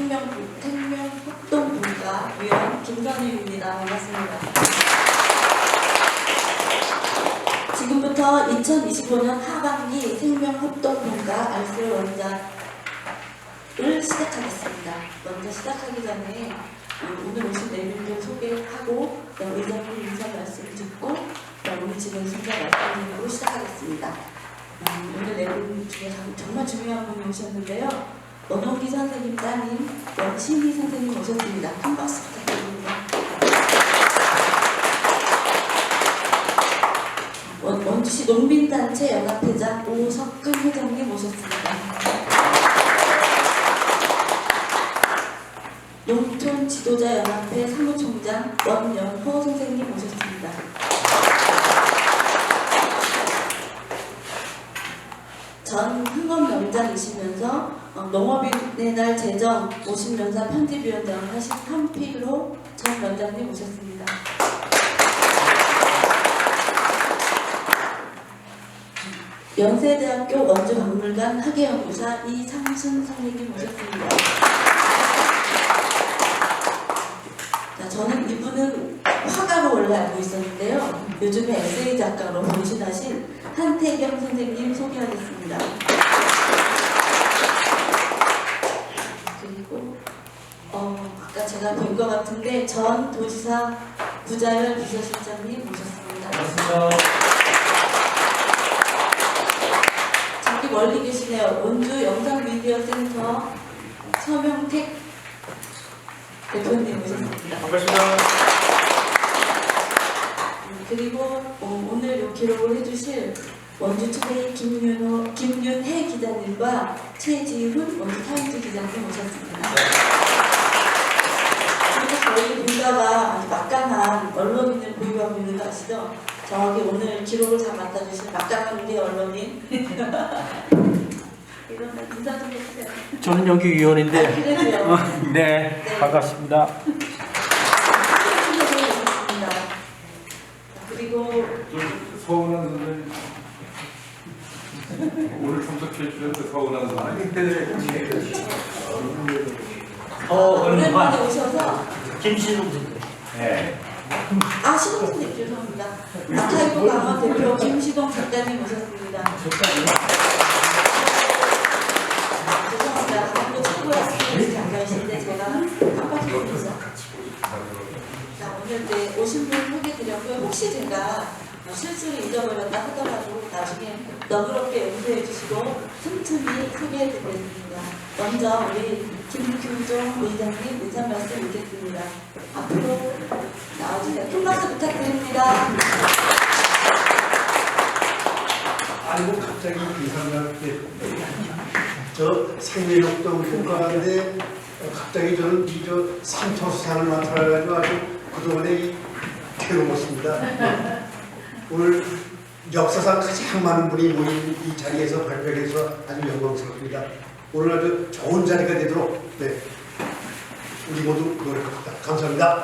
생명협동분과위원 김선희입니다. 반갑습니다. 지금부터 2025년 하반기 생명협동분과 알쓸 원장을 시작하겠습니다. 먼저 시작하기 전에 오늘 오신 내분들 소개하고 의장님 인사 말씀 듣고 오늘 진행 순서 말씀드리고 시작하겠습니다. 오늘 내분 중에 정말 중요한 분이 오셨는데요. 원홍기 선생님 따님 원신희 선생님 오셨습니다. 큰 박수 부탁드립니다. 원주시 농민단체 연합회장 오석근 회장님 오셨습니다. 농촌 지도자 연합회 사무총장 원연호 선생님 오셨습니다. 전 흥업명장이시면서 농업인의 날 제정 50년사 편집위원장을 하신 한필로 전 원장님 오셨습니다. 연세대학교 원주박물관 학예연구사 이상순 선생님 오셨습니다. 자, 저는 이분은 화가로 원래 알고 있었는데요. 요즘에 에세이 작가로 변신하신 한태경 선생님 소개하겠습니다. 그리고 아까 제가 뵌 것 같은데 전 도지사 구자열 비서실장님 모셨습니다. 반갑습니다. 저기 멀리 계시네요. 원주 영상미디어센터 서명택 대표님 모셨습니다. 반갑습니다. 그리고 오늘 이 기록을 해주실 원주투데이 김윤혜 기자님과 최지훈 원주타임즈 기자님 모셨습니다. 그리고 저희 분과가 아주 막강한 언론인을 보유하고 있는 거 아시죠? 저기 오늘 기록을 잘 맡아주실 막강한 우리 언론인 이런 인사 좀 해주세요. 저는 여기 위원인데. 그래도요. 네, 반갑습니다. 그리고 서운한 선생님 오늘 참석해 주셨는데 서운한 선생님 오랜만에 오셔서 김신웅 선생. 네. 신홍 대표 죄송합니다. 아카이브 강원 대표 김시동 작가님 오셨습니다. 죄송합니다. 강원도 최고의 작가이신데 제가 깜빡했습니다. 자, 오늘 오신 분 소개드렸고요. 혹시 제가 실수를 잊어버렸다 하더라도 나중에 너그럽게 용서해 주시고 틈틈이 소개해 드리겠습니다. 먼저 우리 김규종 의장님 인사 말씀 드리겠습니다. 앞으로 나와주세요. 큰 박수 부탁드립니다. 아이고 갑자기 이상하게 저 생명협동 국가인데 갑자기 저는 저 상처수상을 맡아가지고 아주 그동안에 이 괴로웠습니다. 오늘 역사상 가장 많은 분이 모인 이 자리에서 발표해서 아주 영광스럽습니다. 오늘 아주 좋은 자리가 되도록 우리 모두 노력합니다. 감사합니다.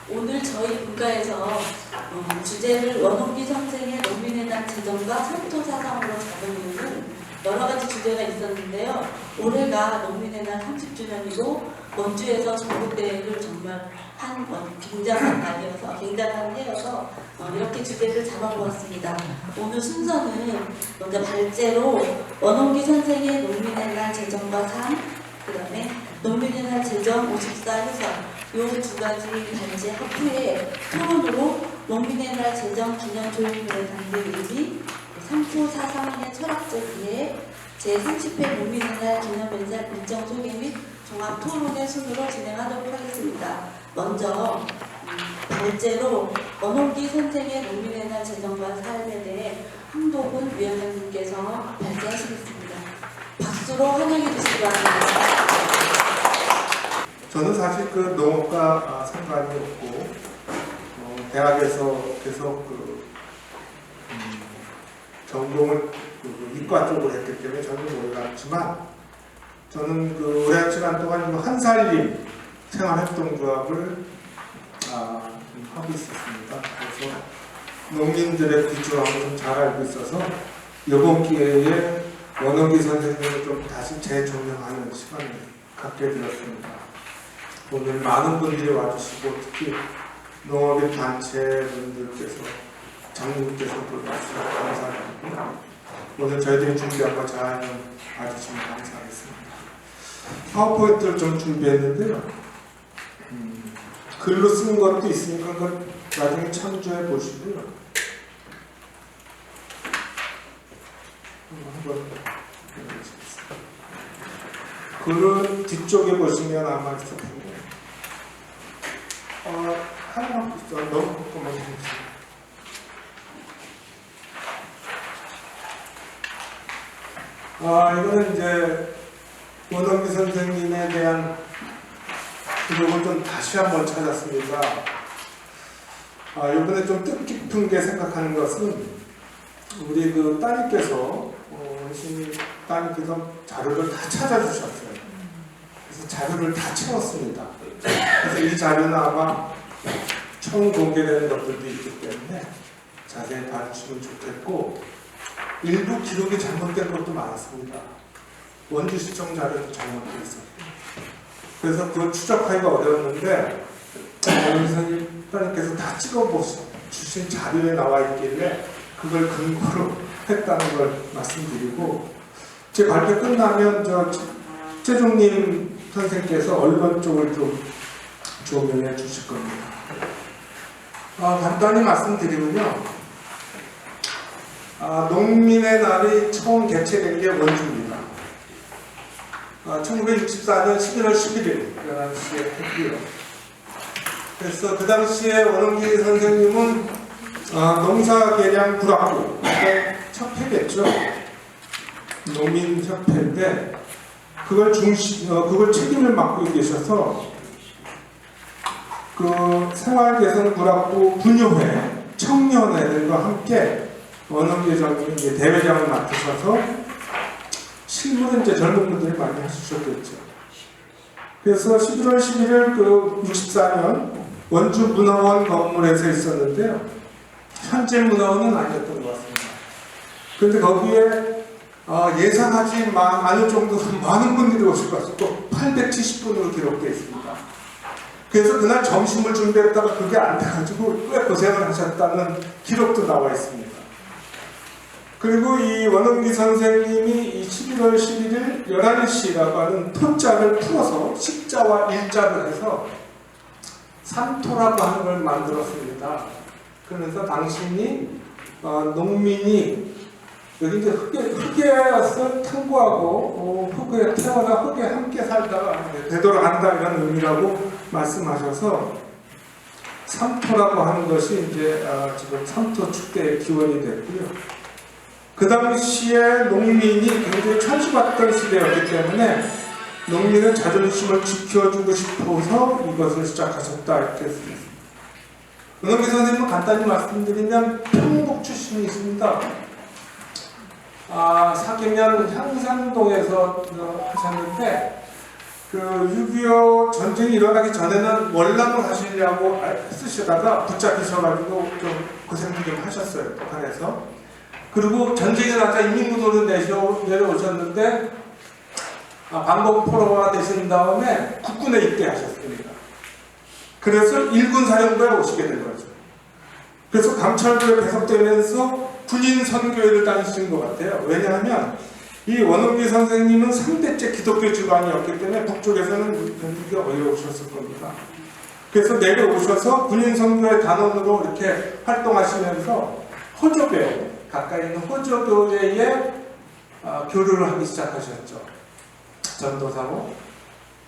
오늘 저희 분과에서 주제를 원홍기 선생의 농민의 날 제정과 선토사상으로 잡은 이유는 여러 가지 주제가 있었는데요. 올해가 농민의 날 30주년이고 원주에서 전국대회를 정말 한 굉장한 날이어서 굉장한 해여서 이렇게 주제를 잡아보았습니다. 오늘 순서는 먼저 발제로 원홍기 선생의 농민의 날 제정과 상, 그 다음에 농민의 날 제정 54 해설 이 두 가지 발제 합후에 토론으로 농민의 날 제정 기념 조율의 단계 의미, 상토 사상의 철학적 이해, 제30회 농민의 날 기념행사 일정 소개 및 종합 토론의 순으로 진행하도록 하겠습니다. 먼저 발제로 원홍기 선생의 농민의 날 제정과 삶에 대해 황도근 위원장님께서 발제하시겠습니다. 박수로 환영해 주시기 바랍니다. 저는 사실 그 농업과 상관이 없고 대학에서 계속 전공을 이과 쪽으로 했기 때문에 저는 몰랐지만 저는 그 오랜 시간 동안 한살림 생활협동조합을 하고 있었습니다. 그래서 농민들의 구조함을 좀 잘 알고 있어서 이번 기회에 원원기 선생님을 좀 다시 재조명하는 시간을 갖게 되었습니다. 오늘 많은 분들이 와주시고 특히 농업인 단체분들께서 장로님께서도 와주셔서 감사드리고 오늘 저희들이 준비한 거 잘 봐주시면 감사하겠습니다. 파워포인트를 좀 준비했는데요. 글로 쓰는 것도 있으니까 그걸 나중에 참조해 보시고요. 한번 해보시겠습니다. 글은 뒤쪽에 보시면 아마 있을 텐데 하나만 있어. 너무 꼼꼼하게 해주세요. 이거는 이제 원원기 선생님에 대한 기록을 좀 다시 한번 찾았습니다. 이번에 좀 뜻깊은 게 생각하는 것은 우리 그 따님께서 열심히 따님께서 자료를 다 찾아주셨어요. 그래서 자료를 다 채웠습니다. 그래서 이 자료는 아마 처음 공개되는 것들도 있기 때문에 자세히 봐주시면 좋겠고 일부 기록이 잘못된 것도 많았습니다. 원주시청 자료도 잘못되어 있었고 그래서 그걸 추적하기가 어려웠는데 원주선생님 따님께서 다 찍어주신 자료에 나와 있길래 그걸 근거로 했다는 걸 말씀드리고 제 발표 끝나면 최종님 선생님께서 언론 쪽을 좀 조명해 주실 겁니다. 간단히 말씀드리면요. 농민의 날이 처음 개최된 게 원주입니다. 1964년 11월 11일 11시에 했고요. 그래서 그 당시에 원원기 선생님은 농사개량 불합국의 협회겠죠. 농민협회인데 그걸 책임을 맡고 계셔서 그 생활개선 불합국 분유회 청년회들과 함께 원원기 선생님이 대회장을 맡으셔서 실무는 이제 젊은 분들이 많이 해주셨겠죠. 그래서 11월 11일 그 64년 원주 문화원 건물에서 있었는데요. 현재 문화원은 아니었던 것 같습니다. 그런데 거기에 예상하지 않을 정도로 많은 분들이 오실 것 같고 870분으로 기록되어 있습니다. 그래서 그날 점심을 준비했다가 그게 안 돼가지고 꽤 고생을 하셨다는 기록도 나와 있습니다. 그리고 이 원원기 선생님이 이 11월 11일 11시라고 하는 토자를 풀어서 식자와 일자를 해서 삼토라고 하는 걸 만들었습니다. 그래서 당신이 농민이 여기 이제 흙에서 탐구하고 흙에 태어나 흙에 함께 살다가 되돌아간다 이런 의미라고 말씀하셔서 삼토라고 하는 것이 이제 지금 삼토 축제의 기원이 됐고요. 그 당시에 농민이 굉장히 천수받던 시대였기 때문에 농민의 자존심을 지켜주고 싶어서 이것을 시작하셨다 이렇게 했습니다. 원원기 선생님은 간단히 말씀드리면 평북 출신이십니다. 사계면 향산동에서 하셨는데 그 6.25 전쟁이 일어나기 전에는 월남을 하시려고 쓰시다가 붙잡히셔가지고 좀 고생을 좀 하셨어요. 북한에서. 그리고 전쟁이 나자 인민구도로 내려오셨는데 방법포로가 되신 다음에 국군에 입대하셨습니다. 그래서 일군 사령부에 오시게 된 거죠. 그래서 강철부에 배속되면서 군인 선교회를 다니신 것 같아요. 왜냐하면 이 원원기 선생님은 3대째 기독교 집안이었기 때문에 북쪽에서는 이게 어려우셨을 겁니다. 그래서 내려오셔서 군인 선교회 단원으로 이렇게 활동하시면서 호조교회, 가까이 있는 호조교회에 교류를 하기 시작하셨죠. 전도사로.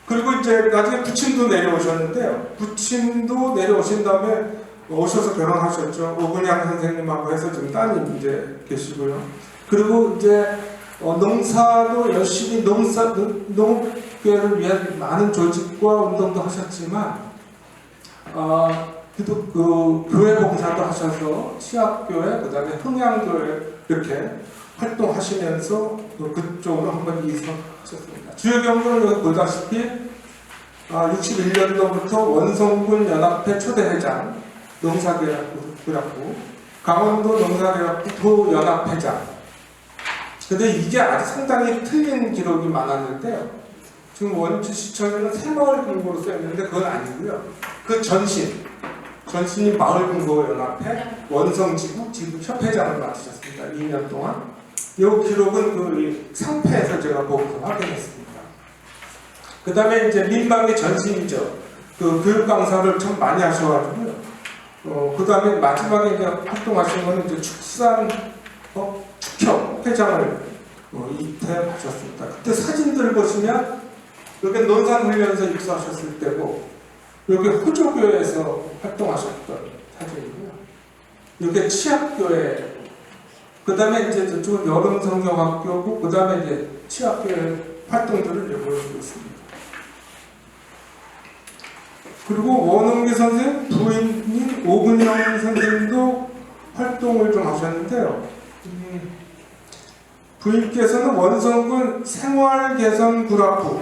그리고 이제 나중에 부친도 내려오셨는데요. 부친도 내려오신 다음에 오셔서 결혼하셨죠. 오근양 선생님하고 해서 지금 따님 이제 계시고요. 그리고 이제 농사도 열심히 농업계를 위한 많은 조직과 운동도 하셨지만 그래도 그 교회 봉사도 하셔서 치학교회, 그 다음에 흥양교회 이렇게 활동하시면서 그쪽으로 한번 이사하셨습니다. 주요 경로는 여기 보다시피 61년도부터 원성군 연합회 초대회장, 농사계약부, 강원도 농사계약부 도연합회장, 근데 이게 아주 상당히 틀린 기록이 많았는데요. 지금 원주시청에는 새마을 금고로 써있는데 그건 아니고요. 그 전신이 마을금고연합회 원성지구 지구협회장을 맡으셨습니다. 2년 동안. 이 기록은 그 상패에서 제가 보고 확인했습니다. 그 다음에 이제 민방위 전신이죠. 그 교육 강사를 참 많이 하셔가지고요. 그 다음에 마지막에 이제 활동하신 거는 이제 축협 회장을 이퇴하셨습니다. 그때 사진들 보시면 여기 논산훈련소 입소하셨을 때고 여기 호조교회에서 활동하셨던 사진이고요. 여기 치학교회, 그 다음에 이제 저쪽은 여름성경학교고, 그 다음에 이제 치학교회 활동들을 보여주고 있습니다. 그리고 원홍기 선생님 부인인 오근영 선생님도 활동을 좀 하셨는데요. 부인께서는 원성군 생활개선구락부,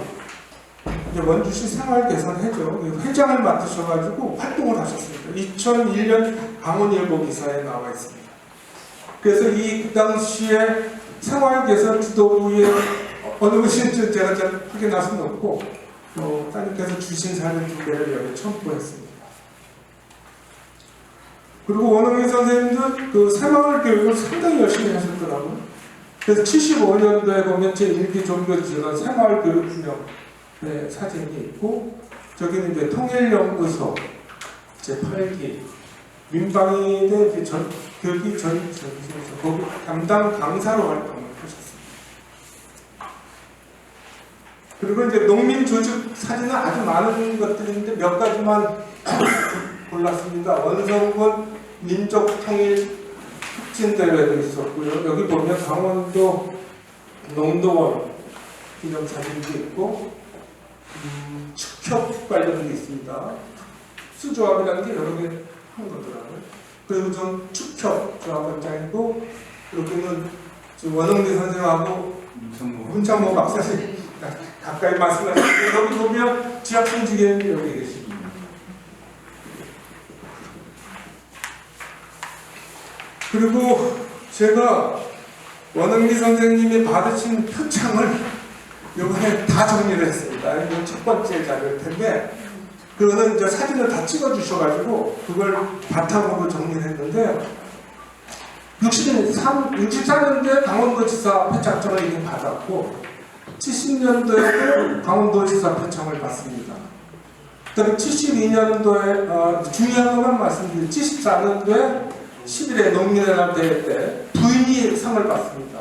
이제 원주시 생활개선회죠. 회장을 맡으셔가지고 활동을 하셨습니다. 2001년 강원일보 기사에 나와 있습니다. 그래서 이 당시에 생활개선 지도부의 어느 것인지 제가 잘 확인할 수는 없고, 따님께서 주신 사진 두 개를 여기 첨부했습니다. 그리고 원흥희 선생님도 그 새마을 교육을 상당히 열심히 하셨더라고요. 그래서 75년도에 보면 제1기 종교지원 새마을 교육 분야의 사진이 있고, 저기는 이제 통일연구소 제8기 민방위대 교육이 거기 담당 강사로 활동을 하셨습니다. 그리고 이제 농민 조직 사진은 아주 많은 것들인데 몇 가지만 골랐습니다. 원성군 민족통일 혁신대회도 있었고요. 여기 보면 강원도 농도원 기념사진도 있고, 축협 관련도 있습니다. 수조합이라는 게 여러 개 한 거더라고요. 그리고 좀 축협 조합원장이고, 여기는 원흥기 선생님하고 문창모 박사님 가까이 말씀하시는데, 여기 보면 지학생지계는 여기 계십니다. 그리고 제가 원흥기 선생님이 받으신 표창을 이번에 다 정리를 했습니다. 이건 첫 번째 자료일 텐데, 그거는 이제 사진을 다 찍어주셔가지고 그걸 바탕으로 정리를 했는데요. 64년도에 강원도지사 표창장을 이미 받았고, 70년도에도 강원도지사 표창을 받습니다. 그다음에 72년도에 중요한 것만 말씀드리면 74년도에 11회 농민연합 대회 때 부인이 상을 받습니다.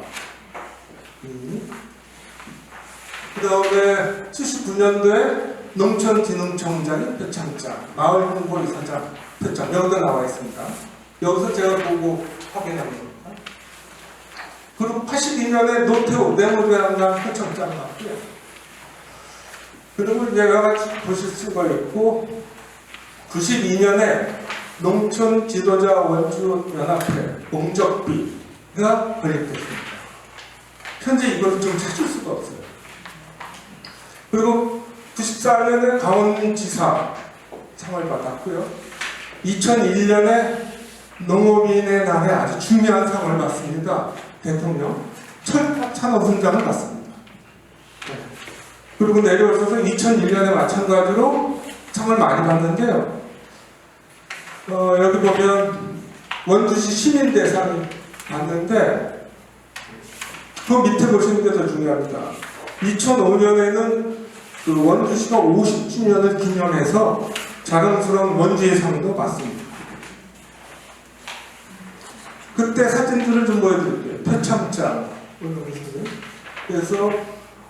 그 다음에 79년도에 농촌진흥청장이 표창장, 마을홍보이사장 표창, 여기도 나와 있습니다. 여기서 제가 보고 확인한 겁니다. 그리고 82년에 노태우 내무대항장 표창장 받고요. 그리고 여러 가지 보실 수가 있고, 92년에 농촌 지도자 원주연합회 공적비가 건립됐습니다. 현재 이것을 좀 찾을 수가 없어요. 그리고 94년에 강원지사 상을 받았고요. 2001년에 농업인의 날에 아주 중요한 상을 받습니다. 대통령 철산업훈장을 받습니다. 네. 그리고 내려오셔서 2001년에 마찬가지로 상을 많이 받는데요. 여기 보면 원주시 시민대상이 받는데, 그 밑에 보시는 게 더 중요합니다. 2005년에는 그 원주시가 50주년을 기념해서 자랑스러운 원주의 상도 받습니다. 그때 사진들을 좀 보여드릴게요. 표창장. 그래서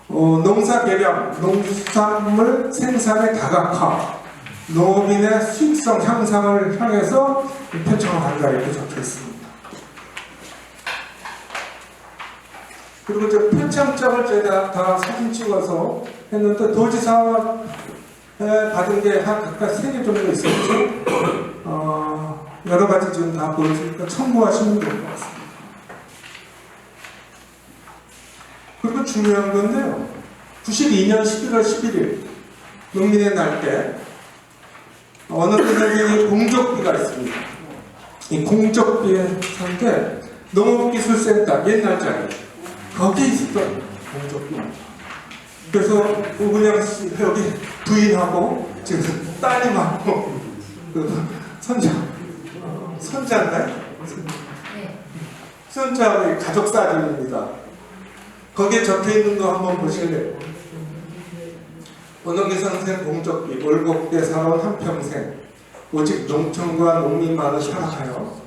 농사 개량, 농수산물 생산의 다각화, 농업인의 수익성 향상을 향해서 표창을 한다, 이렇게 적혀 있습니다. 그리고 저 표창장을 제가 다 사진 찍어서 했는데, 도지사 받은 게 각각 3개 정도 있었죠. 여러 가지 지금 다 보여주니까 참고하시면 될 것 같습니다. 그리고 중요한 건데요. 92년 11월 11일 농민의 날 때 어느 선생님이 공적비가 있습니다. 이 공적비에 산게 농업기술센터 옛날 자리 거기에 있었던 공적입니다. 그래서 오근양 씨 여기 부인하고 지금 따님하고 그 손자인가요? 손자의 가족 사진입니다. 거기에 적혀 있는 거 한번 보실래요? 원흥기 선생 공적기 올곧게 살아온 한평생 오직 농촌과 농민만을 살아가요.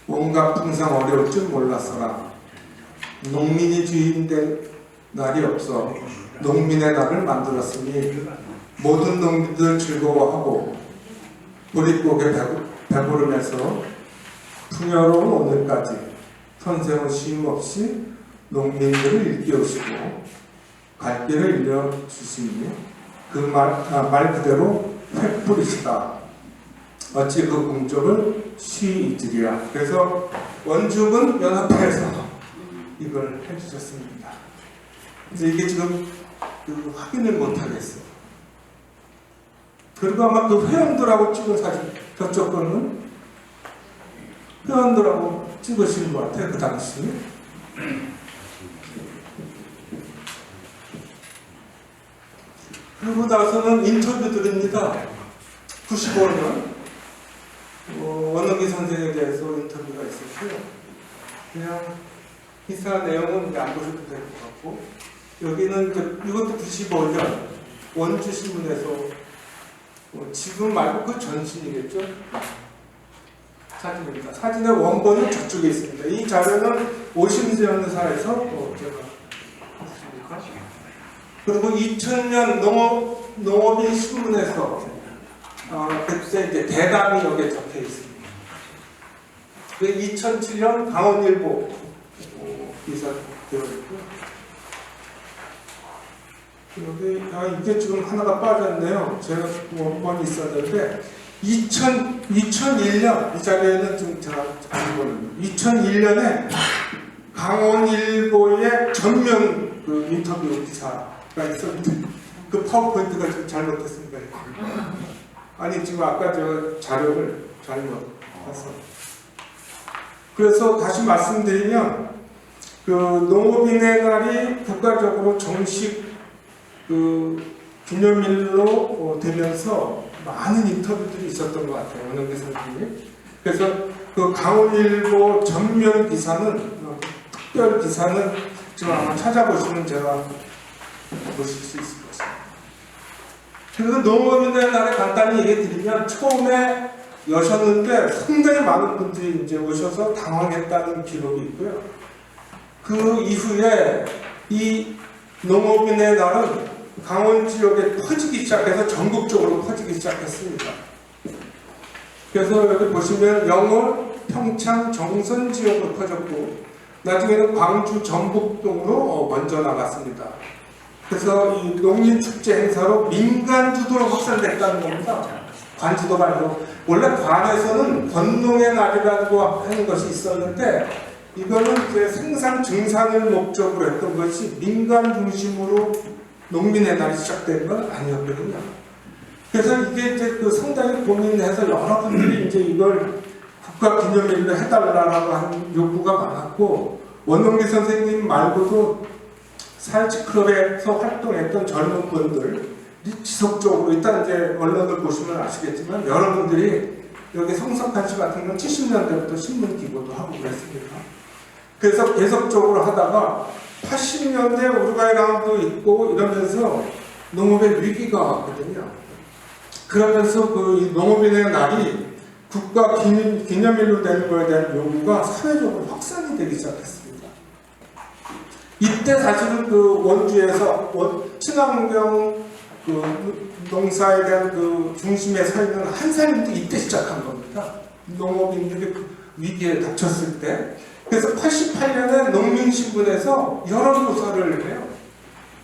온갖 풍상 어려울 줄 몰랐어라. 농민이 주인된 날이 없어 농민의 날을 만들었으니 모든 농민들 즐거워하고 보릿고개 배부르면서 풍요로운 오늘까지 선생은 쉼없이 농민들을 일깨우시고 갈 길을 일러주시니 그 말 그대로 횃불이시다. 어찌 그 공적을 쉬 잊으리라. 그래서 원주군 연합회에서 이걸 해주셨습니다. 그래서 이게 지금 확인을 못하겠어요. 그리고 아마 그 회원들하고 찍은 사진, 저쪽 거는 회원들하고 찍으신 것 같아요, 그 당시. 그리고 나서는 인터뷰들입니다. 95년 원흥기 선생에 대해서 인터뷰가 있었고요. 그냥 기사 내용은 안 보셔도 될 것 같고, 여기는 이것도 95년 원주신문에서 지금 말고 그 전신이겠죠? 사진입니다. 사진의 원본은 저쪽에 있습니다. 이 자료는 오심수 연사에서 제가 했습니까? 그리고 2000년 농업인 신문에서 그때 이제 대담이 여기에 적혀 있습니다. 2007년 강원일보 기사 되어 있고요. 여기 이게 지금 하나가 빠졌네요. 제가 원본이 있었는데 2001년 이 자리에는 좀 제가 안 보는데 2001년에 강원일보의 전면 그 인터뷰 기사가 있었는데 그 파워포인트가 좀 잘못됐습니다. 아니 지금 아까 저 자료를 잘못 봤어요. 그래서 다시 말씀드리면 그 농업인의 날이 국가적으로 정식 그 기념일로 되면서 많은 인터뷰들이 있었던 것 같아요. 원흥기 선생님. 그래서 그 강원일보 전면 기사는 특별 기사는 지금 아마 찾아보시면 제가 보실 수 있을 것입니다. 그래서 농업인의 날에 간단히 얘기 드리면 처음에 여셨는데 상당히 많은 분들이 이제 오셔서 당황했다는 기록이 있고요. 그 이후에 이 농업인의 날은 강원 지역에 퍼지기 시작해서 전국적으로 퍼지기 시작했습니다. 그래서 여기 보시면 영월, 평창, 정선 지역으로 퍼졌고 나중에는 광주, 전북 등으로 먼저 나갔습니다. 그래서 이 농민축제 행사로 민간 주도로 확산됐다는 겁니다. 관주도 말고 원래 관에서는 권농의 날이라고 하는 것이 있었는데 이거는 이제 생산 증산을 목적으로 했던 것이 민간 중심으로 농민의 날이 시작된 건 아니었거든요. 그래서 이게 이제 그 상당히 고민해서 여러분들이 이제 이걸 국가 기념일로 해달라고 하는 요구가 많았고 원흥기 선생님 말고도 사회클럽에서 활동했던 젊은 분들이 지속적으로 일단 이제 언론을 보시면 아시겠지만 여러분들이 여기 성석한 씨 같은 건 70년대부터 신문 기고도 하고 그랬습니다. 그래서 계속적으로 하다가 80년대 우루과이랑도 있고 이러면서 농업의 위기가 왔거든요. 그러면서 그 농업인의 날이 국가 기념일로 되는 것에 대한 요구가 사회적으로 확산이 되기 시작했습니다. 이때 사실은 그 원주에서 친환경 그 농사에 대한 그 중심에 서 있는 한사님도 이때 시작한 겁니다. 농업인들이 그 위기에 닥쳤을 때. 그래서 88년에 농민신문에서 여론조사를 해요.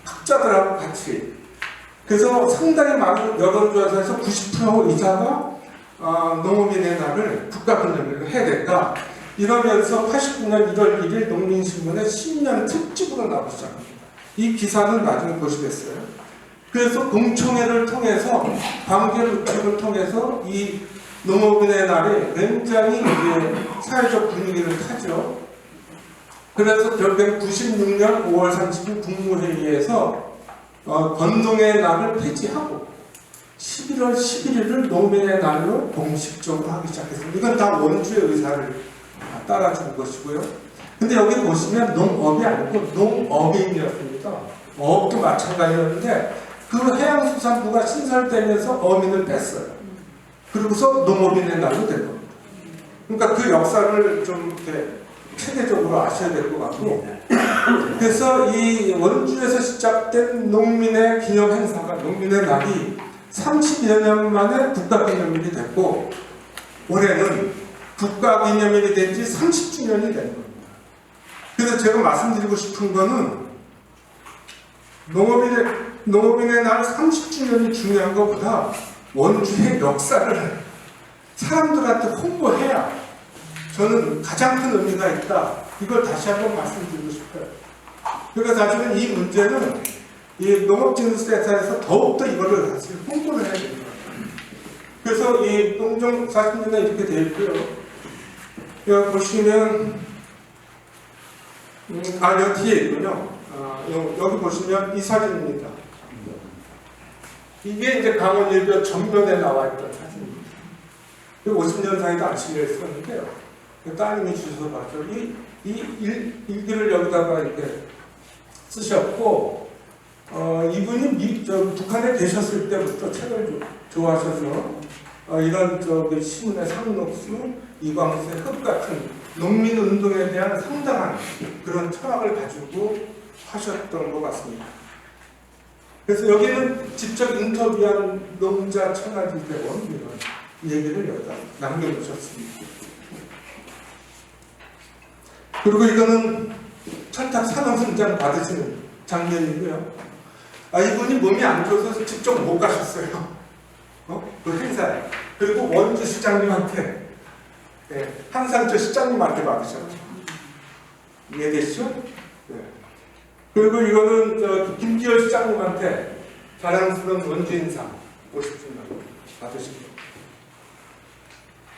학자들하고 같이. 그래서 상당히 많은 여론조사에서 90% 이상가 농업인의 날을 국가기념일로 해야 된다. 이러면서 89년 1월 1일 농민신문에 신년 특집으로 나오기 시작합니다. 이 기사는 나중에 보시겠어요. 그래서 공청회를 통해서 관계부처를 통해서 이 농업인의 날이 굉장히 이제 사회적 분위기를 타죠. 그래서 1996년 5월 30일 국무회의에서 건동의 날을 폐지하고 11월 11일을 농민의 날로 공식적으로 하기 시작했습니다. 이건 다 원주의 의사를 따라준 것이고요. 근데 여기 보시면 농업이 아니고 농어민이었습니다. 어업도 마찬가지였는데 그 해양수산부가 신설되면서 어민을 뺐어요. 그리고서 농업인의 날로 된 겁니다. 그러니까 그 역사를 좀 이렇게 체계적으로 아셔야 될 것 같고, 그래서 이 원주에서 시작된 농민의 기념 행사가 농민의 날이 30여 년 만에 국가기념일이 됐고, 올해는 국가기념일이 된 지 30주년이 된 겁니다. 그래서 제가 말씀드리고 싶은 거는 농업인의 날 30주년이 중요한 것보다 원주의 역사를 사람들한테 홍보해야 저는 가장 큰 의미가 있다. 이걸 다시 한번 말씀드리고 싶어요. 그러니까 사실은 이 문제는 이 농업진흥센터에서 더욱더 이거를 사실 홍보를 해야 됩니다. 그래서 이 농정 40년에 이렇게 되어 있고요. 여기 보시면 여기 뒤에 있군요. 여기 보시면 이 사진입니다. 이게 이제 강원일교 전면에 나와 있던 사진입니다. 50년 사이도 안 실려 있었는데요. 따님이 주셔서 봤죠. 이 일기를 여기다가 이렇게 쓰셨고, 이분이 북한에 계셨을 때부터 책을 좋아하셔서 이런 신문의 상록수, 이광수의 흙 같은 농민운동에 대한 상당한 그런 철학을 가지고 하셨던 것 같습니다. 그래서 여기는 직접 인터뷰한 농자 천하지 대원 이런 얘기를 여기다 남겨놓으셨습니다. 그리고 이거는 철탑 산업훈장 받으시는 장면이고요. 이분이 몸이 안 좋아서 직접 못 가셨어요. 그 행사에. 그리고 원주 시장님한테, 항상 저 시장님한테 받으셨죠. 이해되시죠? 네. 그리고 이거는 김기열 시장님한테 자랑스러운 원주인상 50주년 받으신 거.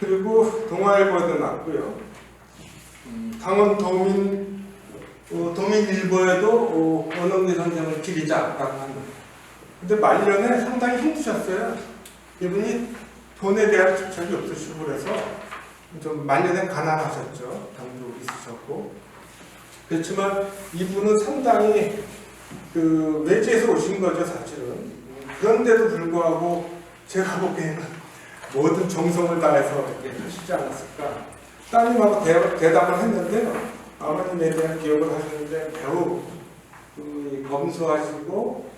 그리고 동아일보에도 났고요. 강원 도민일보에도 원흥기 선생을 기리자라고 하는. 근데 말년에 상당히 힘드셨어요. 이분이 돈에 대한 집착이 없으시고 그래서 좀 말년에 가난하셨죠. 병도 있으셨고. 그렇지만 이분은 상당히 외지에서 오신 거죠, 사실은. 그런데도 불구하고 제가 보기에는 모든 정성을 다해서 이렇게 하시지 않았을까. 따님하고 대답을 했는데요. 아버님에 대한 기억을 하셨는데 매우 검소하시고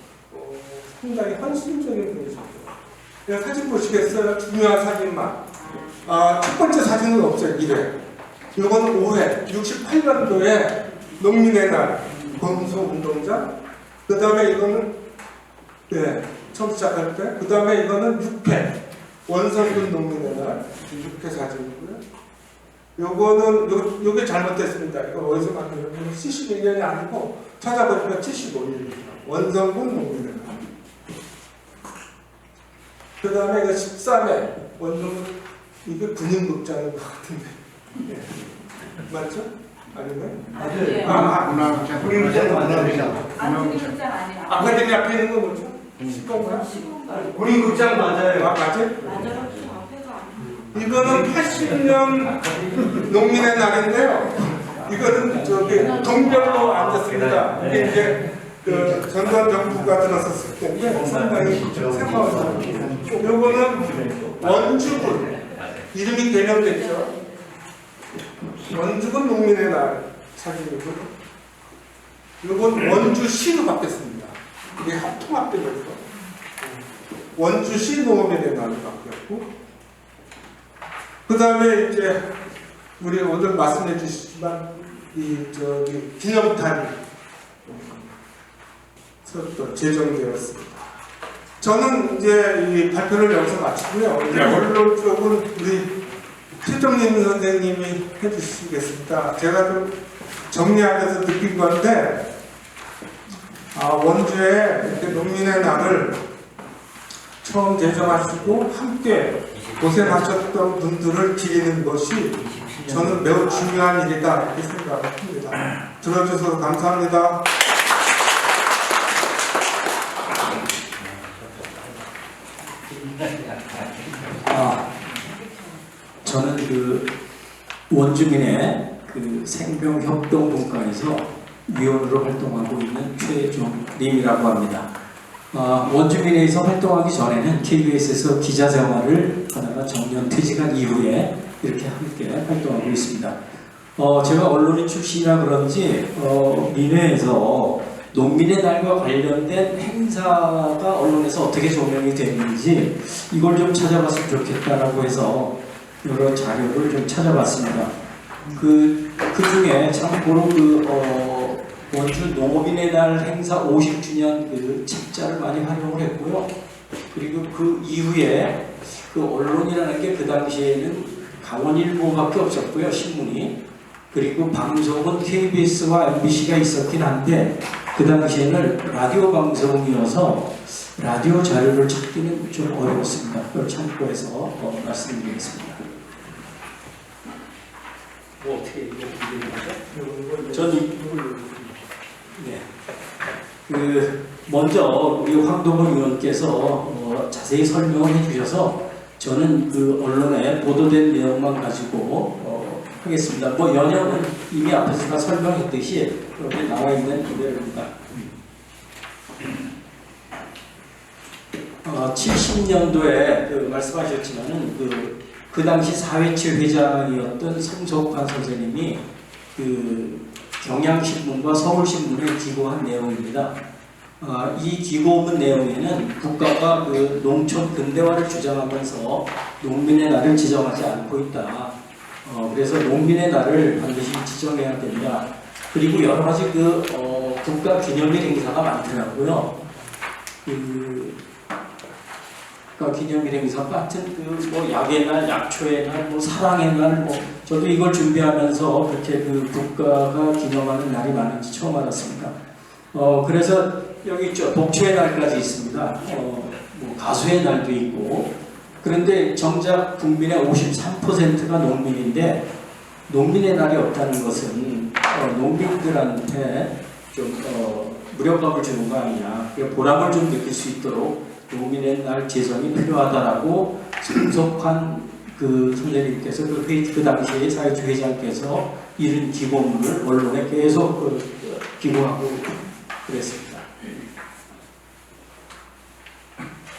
상당히 헌신적인 분이셨죠. 사진 보시겠어요? 중요한 사진만. 첫 번째 사진은 없어요. 1회. 이거는 5회. 68년도에 농민의 날 검소운동자. 그 다음에 이거는 처음 시작할 때. 그 다음에 이거는 6회. 원성군 농민의 날. 6회 사진이고요. 요게 잘못됐습니다. 이거 어디서 만들었냐면 71년이 아니고 찾아보니까 75년입니다. 원성군 농민의 날. 그 다음에 이거 13회. 원성군, 이게 군인극장인 것 같은데. 맞죠? 아니면? 문화극장. 군인극장 맞아요. 군인극장 아니야. 아카데미 앞에 있는 거 뭐죠? 시건가요? 군인극장 맞아요. 맞아요? 맞아요. 이거는 80년 농민의 날인데요. 이거는 동별로 앉았습니다. 이게 이제 전두환 정부가 들어섰을 때인데 상당히 생각하고 요거는 원주군 이름이 개명됐죠. 원주군 농민의 날 사진이고 요건 원주시로 바뀌었습니다. 이게 통합되면서 원주시 농업인의 날로 바뀌었고 그 다음에 이제 우리 오늘 말씀해 주시지만 기념탄이 또 제정되었습니다. 저는 이제 이 발표를 여기서 마치고요. 이제 원로 쪽은 우리 최정림 선생님이 해주시겠습니다. 제가 좀 정리하면서 느낀 건데 원주에 이렇게 농민의 날을 처음 제정하시고 함께 고생하셨던 분들을 기리는 것이 저는 매우 중요한 일이다 이렇게 생각합니다. 들어주셔서 감사합니다. 저는 그 원주민의 그 생명협동분과에서 위원으로 활동하고 있는 최종림이라고 합니다. 원주민회에서 활동하기 전에는 KBS에서 기자 생활을 하다가 정년 퇴직한 이후에 이렇게 함께 활동하고 있습니다. 제가 언론인 출신이라 그런지 민회에서 농민의 날과 관련된 행사가 언론에서 어떻게 조명이 됐는지 이걸 좀 찾아봤으면 좋겠다라고 해서 여러 자료를 좀 찾아봤습니다. 그 중에 참고로 원주 농업인의 날 행사 50주년 그 책자를 많이 활용을 했고요. 그리고 그 이후에 그 언론이라는 게 그 당시에는 강원일보밖에 없었고요, 신문이. 그리고 방송은 KBS와 MBC가 있었긴 한데 그 당시에는 라디오 방송이어서 라디오 자료를 찾기는 좀 어려웠습니다. 그걸 참고해서 말씀드리겠습니다. 뭐 어떻게 이거 드리는 거죠? 전 먼저 우리 황동원 의원께서 자세히 설명을 해주셔서 저는 그 언론에 보도된 내용만 가지고 하겠습니다. 뭐 연역은 이미 앞에서 제가 설명했듯이 여기 나와 있는 그대로입니다. 70년도에 말씀하셨지만은 그 당시 사회체 회장이었던 성석환 선생님이 경향신문과 서울신문에 기고한 내용입니다. 이 기고문 내용에는 국가가 농촌 근대화를 주장하면서 농민의 날을 지정하지 않고 있다. 그래서 농민의 날을 반드시 지정해야 된다. 그리고 여러 가지 국가 기념일 행사가 많더라고요. 국가 기념일 행사 같은 약의 날, 약초의 날, 사랑의 날, 저도 이걸 준비하면서 그렇게 국가가 기념하는 날이 많은지 처음 알았습니다. 그래서 여기 있죠. 독초의 날까지 있습니다. 가수의 날도 있고. 그런데 정작 국민의 53%가 농민인데 농민의 날이 없다는 것은 농민들한테 좀 무력감을 주는 거 아니냐. 보람을 좀 느낄 수 있도록 농민의 날 제정이 필요하다라고 성석환 선생님께서 그 당시에 사회주 회장께서 이런 기고문을 언론에 계속 기고하고 그랬습니다.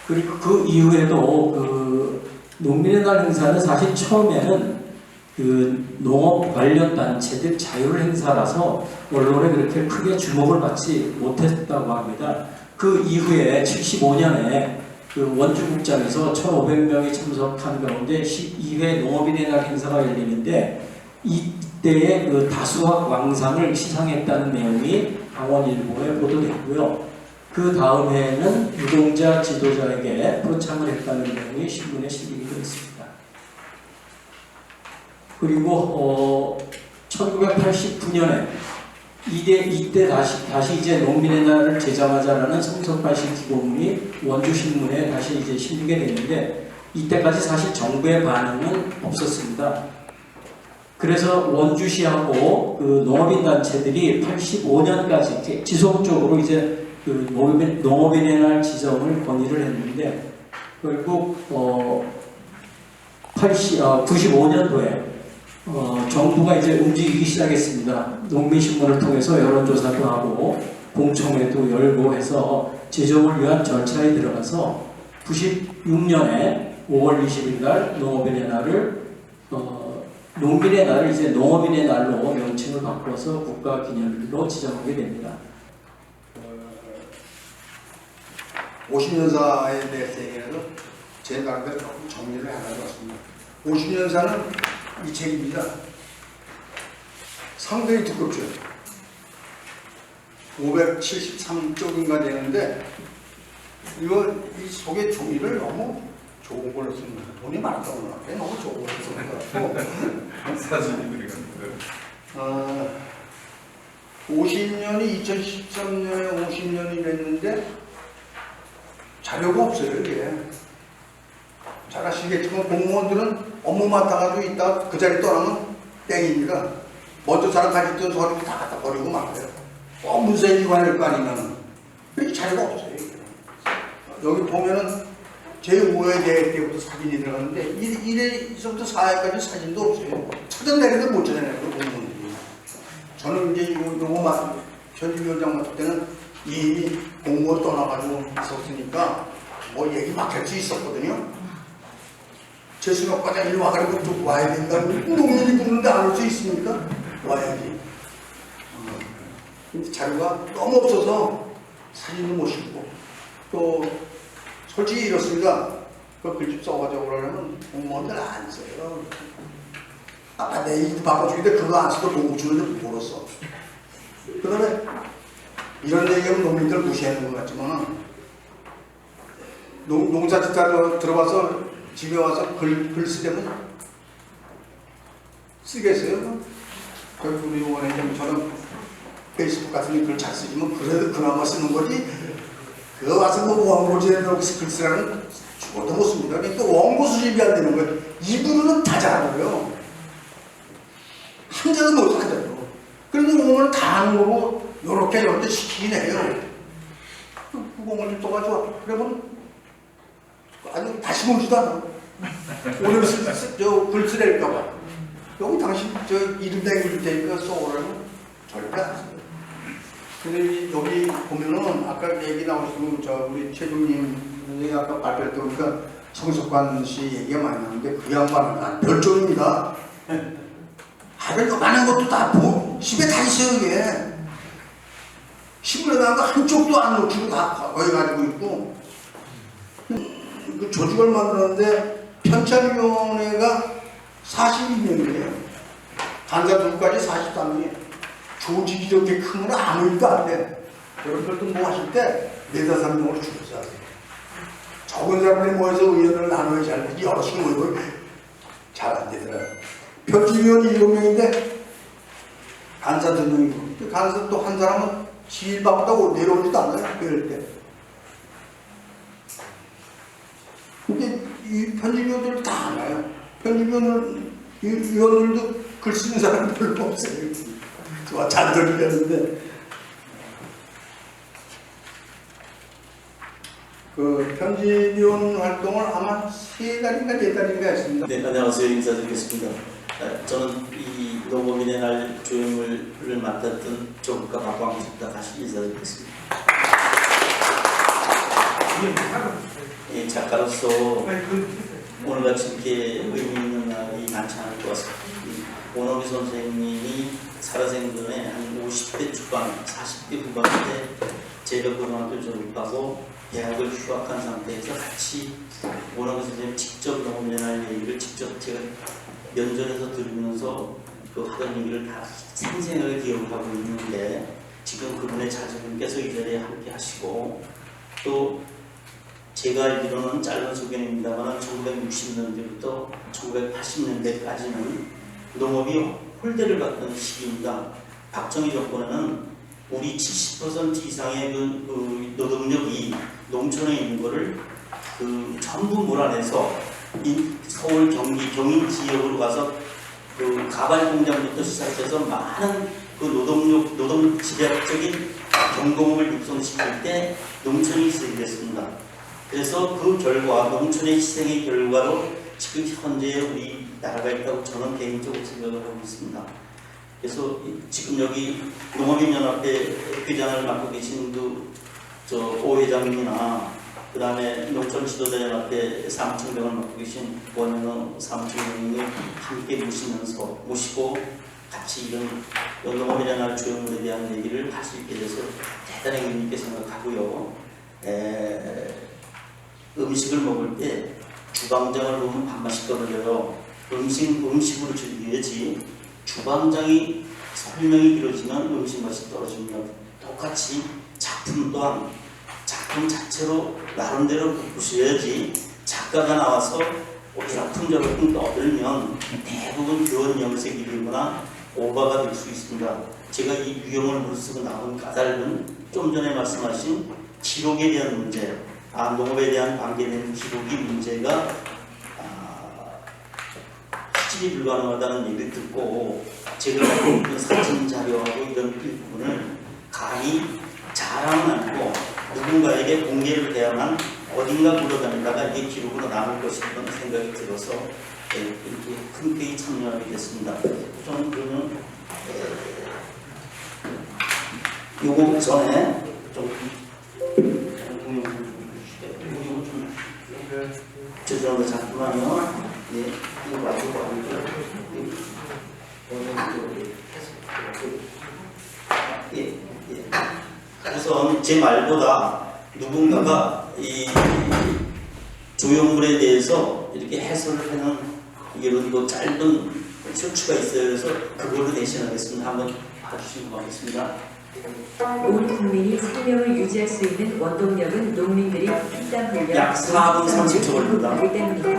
그리고 그 이후에도 농민의 날 행사는 사실 처음에는 농업 관련 단체들 자율 행사라서 언론에 그렇게 크게 주목을 받지 못했다고 합니다. 그 이후에 75년에 원주국장에서 1,500명이 참석한 가운데 12회 농업인의 날 행사가 열리는데 이때의 다수학 왕상을 시상했다는 내용이 강원일보에 보도됐고요. 그 다음 해에는 노동자 지도자에게 표창을 했다는 내용이 신문에 실리기도 했습니다. 그리고 1989년에 이때 다시 이제 농민의 날을 제정하자라는 성석환 씨 기고문이 원주신문에 다시 이제 실리게 됐는데 이때까지 사실 정부의 반응은 없었습니다. 그래서 원주시하고 농업인 단체들이 85년까지 지속적으로 이제 농업인의 날 지정을 건의를 했는데 결국 95년도에 정부가 이제 움직이기 시작했습니다. 농민신문을 통해서 여론조사도 하고 공청회도 열고 해서 제정을 위한 절차에 들어가서 96년에 5월 20일 날 농업인의 날을 농민의 날을 이제 농업인의 날로 명칭을 바꿔서 국가기념일로 지정하게 됩니다. 50년사에 대해서 얘기해서 제 나름대로 조금 정리를 해가지고 왔습니다. 50년사는 이 책입니다. 상당히 두껍죠. 573쪽인가 되는데 이 속에 종이를 너무 좋은 걸로 쓰는 거예요. 돈이 많았다고 그러는데 너무 좋은 걸로 쓰는 것 같고 사진이 그리고 50년이 2013년에 50년이 됐는데 자료가 없어요. 이게 잘 아시겠지만 공무원들은 업무 맡아가지고 있다가 그 자리 떠나면 땡입니다. 먼저 사람 가지고 있던 서류 다 갖다 버리고 말아요. 문서기관일 거 아니면 여기 자리가 없어요. 여기 보면은 제5회 대회 때부터 사진이 들어갔는데 1회부터 4회까지 사진도 없어요. 찾아내기도 못 찾아내요. 공무원들이. 저는 이제 요거 편집위원장 맡을 때는 이미 공무원 떠나가지고 있었으니까 뭐 얘기 막 할 수 있었거든요. 최순혁과장 일로 와가지고 좀 와야 된다고 농민이 부르는데 안 올 수 있습니까? 와야지. 근데 자료가 너무 없어서 사진도 못 찍고 또 솔직히 이렇습니다. 그 글집 써가지고 그러려면 공무원들 안 써요. 아까 내 얘기도 바꿔주는데 그거 안 써도 공부 주는데 모르겠어. 그 다음에 이런 얘기하면 농민들 무시하는 것 같지만 농사 짓다 들어와서 집에 와서 글 쓰려면 쓰겠어요? 우리 원회장처럼 페이스북 같은 글 잘 쓰지만 그래도 그나마 쓰는 거지 그거 와서 뭐 원고지에다가 글 쓰라는 죽어도 못 씁니다. 그러니까 원고 수집이 안 되는 거예요. 이분은 다 잘하고요. 한 자도 못 하죠. 그래도 공을 다 하는 거고 요렇게 요렇게 시키긴 해요. 공을 좀 떠가지고 그러면 아니 다시 보지도 않아. 오늘 글 쓰랄까봐 여기 당신 저 이름 댕길 테니까 써오라면 절대 안 써요. 근데 여기 보면은 아까 얘기 나오시고 저 우리 최종님 선생님이 아까 발표할 때 보니까 성석관 씨 얘기가 많이 나오는데 그 양반은 별종입니다. 아들 요만한 것도 다 집에 다 있어요. 이게 신문에 나온 거 한쪽도 안 놓치고 다 거기 가지고 있고 그 조직을 만들었는데 편찬위원회가 42명이에요. 간사 두까지 43명이에요. 조직이 이렇게 큰 건 아무 일도 안 돼. 여러분들도 뭐 하실 때 4~5명으로 줄여서 하세요. 적은 사람들이 모여서 의견을 나눠야지 하는데 여럿이 모이고 잘 안 되더라고요. 편집위원 7명인데 간사 2명이고 간사 또 한 사람은 지일 바쁘다고 내려오지도 않아요. 그럴 때. 근데 이 편집위원들을 다 알아요. 편집위원들도 글 쓰는 사람 별로 없어요. 저 잔소리였는데 그 편집위원 활동을 아마 3달인가 4달인가 했습니다. 네, 안녕하세요. 인사드리겠습니다. 저는 이 농업인의 날 조형을 맡았던 조국가 박광수입니다. 다시 인사드리겠습니다. 예, 작가로서 오늘같이 이렇게 의미 있는 날이 많지 않을 것 같습니다. 원호기 선생님이 살아생전에 한 50대 초반, 40대 후반 때 제가 고등학교 졸업하고 대학을 휴학한 상태에서 같이 원호기 선생님 직접 농업인의 날 얘기를 직접 제가 면전에서 들으면서 그 하던 얘기를 다 생생하게 기억하고 있는데 지금 그분의 자제분께서 이 자리에 함께 하시고 또 제가 알기로는 짧은 소견입니다만 1960년대부터 1980년대까지는 농업이 홀대를 받던 시기입니다. 박정희 정권에는 우리 70% 이상의 그 노동력이 농촌에 있는 것을 전부 몰아내서 서울, 경기, 경인 지역으로 가서 그 가발 공장부터 시작해서 많은 그 노동 지략적인 경공업을 육성시킬 때 농촌이 있어야 됐습니다. 그래서 그 결과, 농촌의 희생의 결과로 지금 현재 우리 나라가 있다고 저는 개인적으로 생각을 하고 있습니다. 그래서 지금 여기 농업인연합회 회장을 맡고 계신 오 회장님이나 그 다음에 농촌지도자연합회 사무총장을 맡고 계신 원현호 사무총장님을 함께 모시고 같이 이런 농업인의 날 조형물에 대한 얘기를 할 수 있게 돼서 대단히 의미 있게 생각하고요. 음식을 먹을 때 주방장을 보면 밥맛이 떨어져요. 음식으로 즐겨야지 주방장이 설명이 길어지면 음식 맛이 떨어집니다. 똑같이 작품 또한 작품 자체로 나름대로 보셔야지 작가가 나와서 작품적으로 떠들면 대부분 교원 영색이거나 오바가 될 수 있습니다. 제가 이 유형을 무릅쓰고 나온 까닭은 좀 전에 말씀하신 기록에 대한 문제, 농업에 대한 관계된 기록이 문제가 수출이 불가능하다는 얘기를 듣고 제가 그 사진 자료하고 이런 부분을 감히 자랑은 않고 누군가에게 공개를 해야만 어딘가 물어다니다가 이게 기록으로 남을 것이라는 생각이 들어서 이렇게 흔쾌히 참여하게 됐습니다. 저는 그러면 요거 전에 좀 죄송합니다. 잠깐만요. 예, 이거 가지고 예. 우선 제 말보다 누군가가 이 조형물에 대해서 이렇게 해설을 하는 이런 거 짧은 쇼츠가 있어요. 그래서 그걸로 대신하겠습니다. 한번 봐주시면 고맙겠습니다. 온 국민이 생명을 유지할 수 있는 원동력은 농민들이 피땀 흘려 약 4분 30초 걸립니다. 하기 때문이다.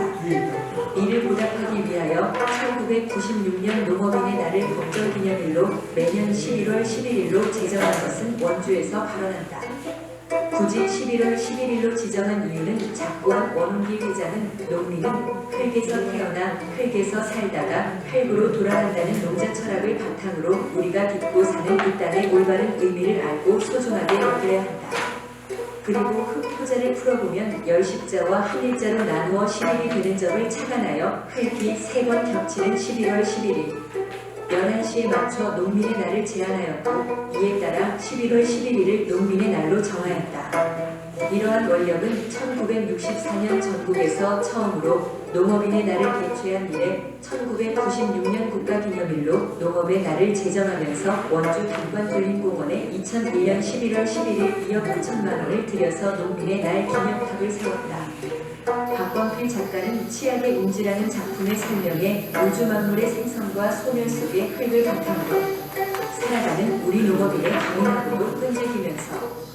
이를 보답하기 위하여 1996년 농업인의 날을 법정기념일로 매년 11월 11일로 제정한 것은 원주에서 발언한다. 굳이 11월 11일로 지정한 이유는 작고한 원홍기 회장은 농민은 흙에서 태어나 흙에서 살다가 흙으로 돌아간다는 농자 철학을 바탕으로 우리가 딛고 사는 이 땅의 올바른 의미를 알고 소중하게 여겨야 한다. 그리고 흙 토자를 풀어보면 열십자와 한일자로 나누어 11이 되는 점을 착안하여 흙이 3번 겹치는 11월 11일 11시에 맞춰 농민의 날을 제안하였고 이에 따라 11월 11일을 농민의 날로 정하였다. 이러한 원력은 1964년 전국에서 처음으로 농업인의 날을 개최한 이래 1996년 국가기념일로 농업의 날을 제정하면서 원주 단관들림공원에 2001년 11월 11일 2억 9천만 원을 들여서 농민의 날 기념탑을 세웠다. 박광필 작가는 치약의 웅지라는 작품을 설명해 우주 만물의 생성과 소멸 속의 흙을 바탕으로 살아가는 우리 농업인의 강인함으로 끈질기면서